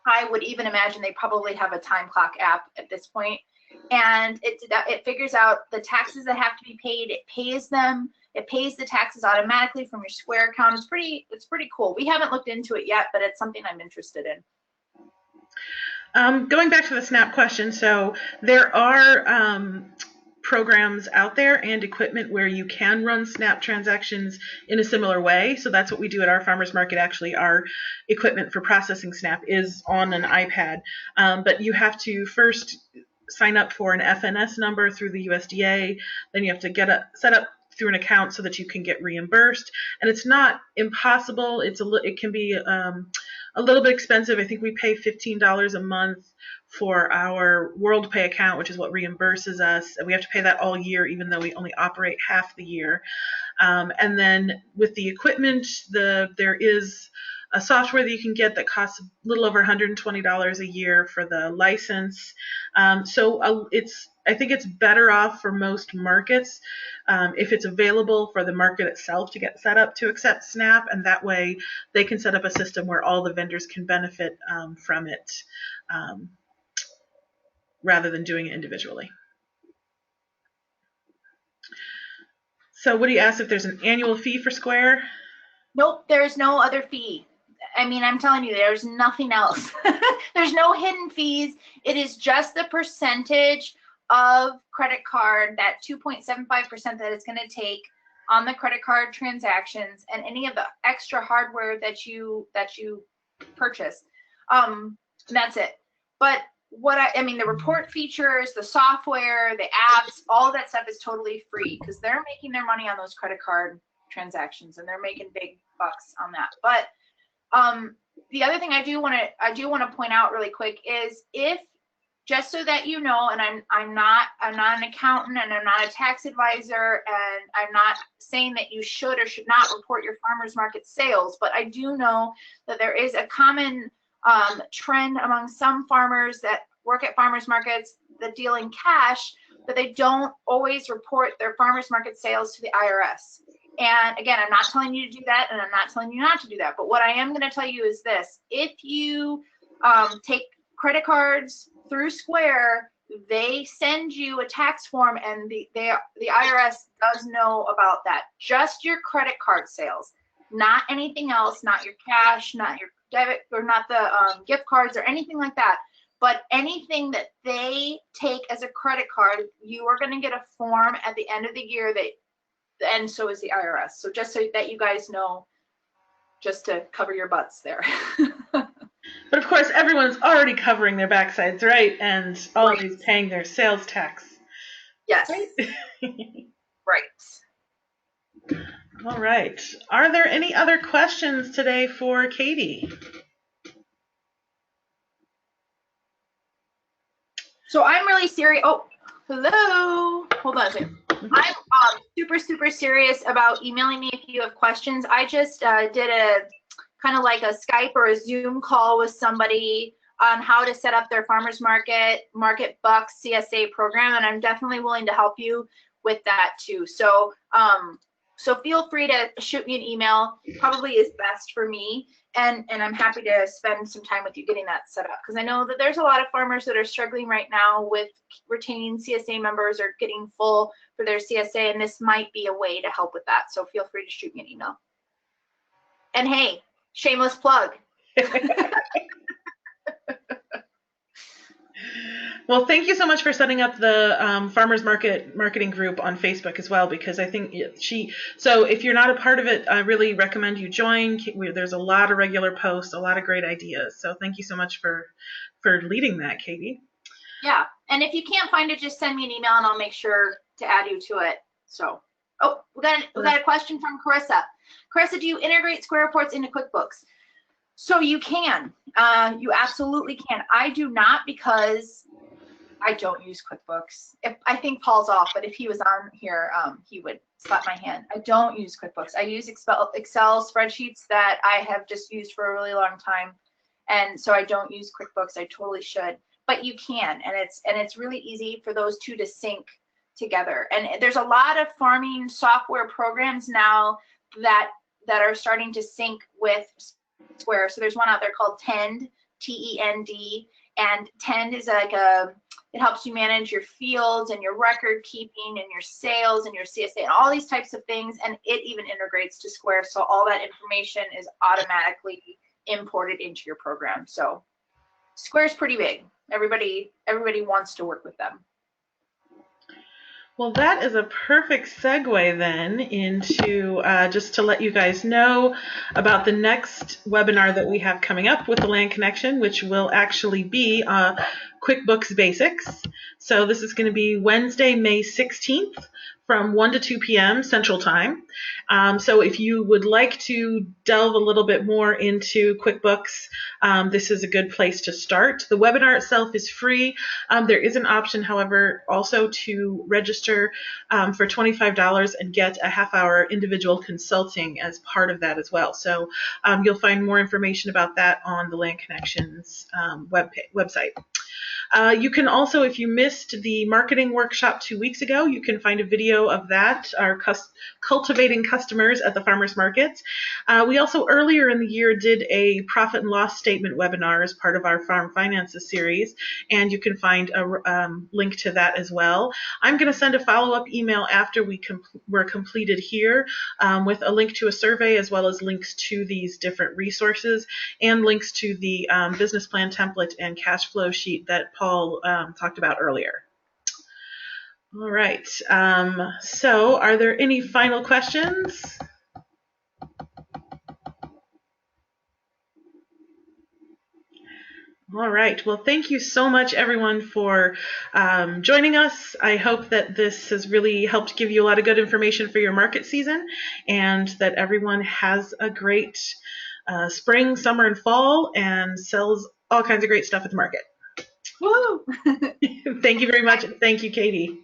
I would even imagine they probably have a time clock app at this point. And it figures out the taxes that have to be paid. It pays them. It pays the taxes automatically from your Square account. It's pretty cool. We haven't looked into it yet, but it's something I'm interested in. Going back to the SNAP question, so there are programs out there and equipment where you can run SNAP transactions in a similar way. So that's what we do at our farmers market. Actually, our equipment for processing SNAP is on an iPad, but you have to first sign up for an FNS number through the USDA. Then you have to set up through an account so that you can get reimbursed. And it's not impossible. It can be a little bit expensive. I think we pay $15 a month for our WorldPay account, which is what reimburses us. And we have to pay that all year, even though we only operate half the year. And then with the equipment, there is a software that you can get that costs a little over $120 a year for the license. I think it's better off for most markets if it's available for the market itself to get set up to accept SNAP, and that way they can set up a system where all the vendors can benefit from it rather than doing it individually. So Woody asked if there's an annual fee for Square. Nope, there's no other fee. I mean, I'm telling you, there's nothing else. There's no hidden fees. It is just the percentage of credit card, that 2.75% that it's going to take on the credit card transactions and any of the extra hardware that you purchase. And that's it. But the report features, the software, the apps, all of that stuff is totally free because they're making their money on those credit card transactions and they're making big bucks on that. But the other thing I do want to point out really quick is, just so that you know, and I'm not an accountant and I'm not a tax advisor, and I'm not saying that you should or should not report your farmers market sales, but I do know that there is a common trend among some farmers that work at farmers markets that deal in cash, that they don't always report their farmers market sales to the IRS. And again, I'm not telling you to do that, and I'm not telling you not to do that. But what I am going to tell you is this: if you take credit cards through Square, they send you a tax form, and the IRS does know about that. Just your credit card sales, not anything else, not your cash, not your debit, or not the gift cards or anything like that. But anything that they take as a credit card, you are going to get a form at the end of the year and so is the IRS. So just so that you guys know, just to cover your butts there. But of course, everyone's already covering their backsides, right? And always paying their sales tax. Yes. Right? Right. All right. Are there any other questions today for Katie? So I'm really serious. Oh, hello. Hold on a second. I'm super, super serious about emailing me if you have questions. I just did a kind of like a Skype or a Zoom call with somebody on how to set up their farmers market bucks CSA program, and I'm definitely willing to help you with that too. So So feel free to shoot me an email. Probably is best for me. And I'm happy to spend some time with you getting that set up, because I know that there's a lot of farmers that are struggling right now with retaining CSA members or getting full for their CSA, and this might be a way to help with that. So feel free to shoot me an email. And hey, shameless plug. Well, thank you so much for setting up the farmers market marketing group on Facebook as well, because I think so if you're not a part of it, I really recommend you join. There's a lot of regular posts, a lot of great ideas. So thank you so much for leading that, Katie. Yeah, and if you can't find it, just send me an email and I'll make sure to add you to it. So, oh, we got a question from Carissa. Carissa, do you integrate Square reports into QuickBooks? So you can, you absolutely can. I do not, because I don't use QuickBooks. I think Paul's off, but if he was on here, he would slap my hand. I don't use QuickBooks. I use Excel spreadsheets that I have just used for a really long time, and so I don't use QuickBooks. I totally should, but you can, and it's really easy for those two to sync together. And there's a lot of farming software programs now that are starting to sync with Square. So there's one out there called Tend, T-E-N-D, and Tend is like it helps you manage your fields and your record keeping and your sales and your CSA and all these types of things, and it even integrates to Square, so all that information is automatically imported into your program. So Square's pretty big. Everybody wants to work with them. Well, that is a perfect segue then into just to let you guys know about the next webinar that we have coming up with the Land Connection, which will actually be QuickBooks Basics. So this is going to be Wednesday, May 16th from 1 to 2 p.m. Central Time. So if you would like to delve a little bit more into QuickBooks, this is a good place to start. The webinar itself is free. There is an option, however, also to register for $25 and get a half-hour individual consulting as part of that as well. So you'll find more information about that on the Land Connections website. You can also, if you missed the marketing workshop 2 weeks ago, you can find a video of that, our cultivating customers at the farmers markets. We also earlier in the year did a profit and loss statement webinar as part of our Farm Finances series, and you can find a link to that as well. I'm going to send a follow-up email after we're completed here with a link to a survey, as well as links to these different resources and links to the business plan template and cash flow sheet that Paul talked about earlier. All right, so are there any final questions? All right, well, thank you so much, everyone, for joining us. I hope that this has really helped give you a lot of good information for your market season, and that everyone has a great spring, summer, and fall, and sells all kinds of great stuff at the market. Woo! Thank you very much. Thank you, Katie.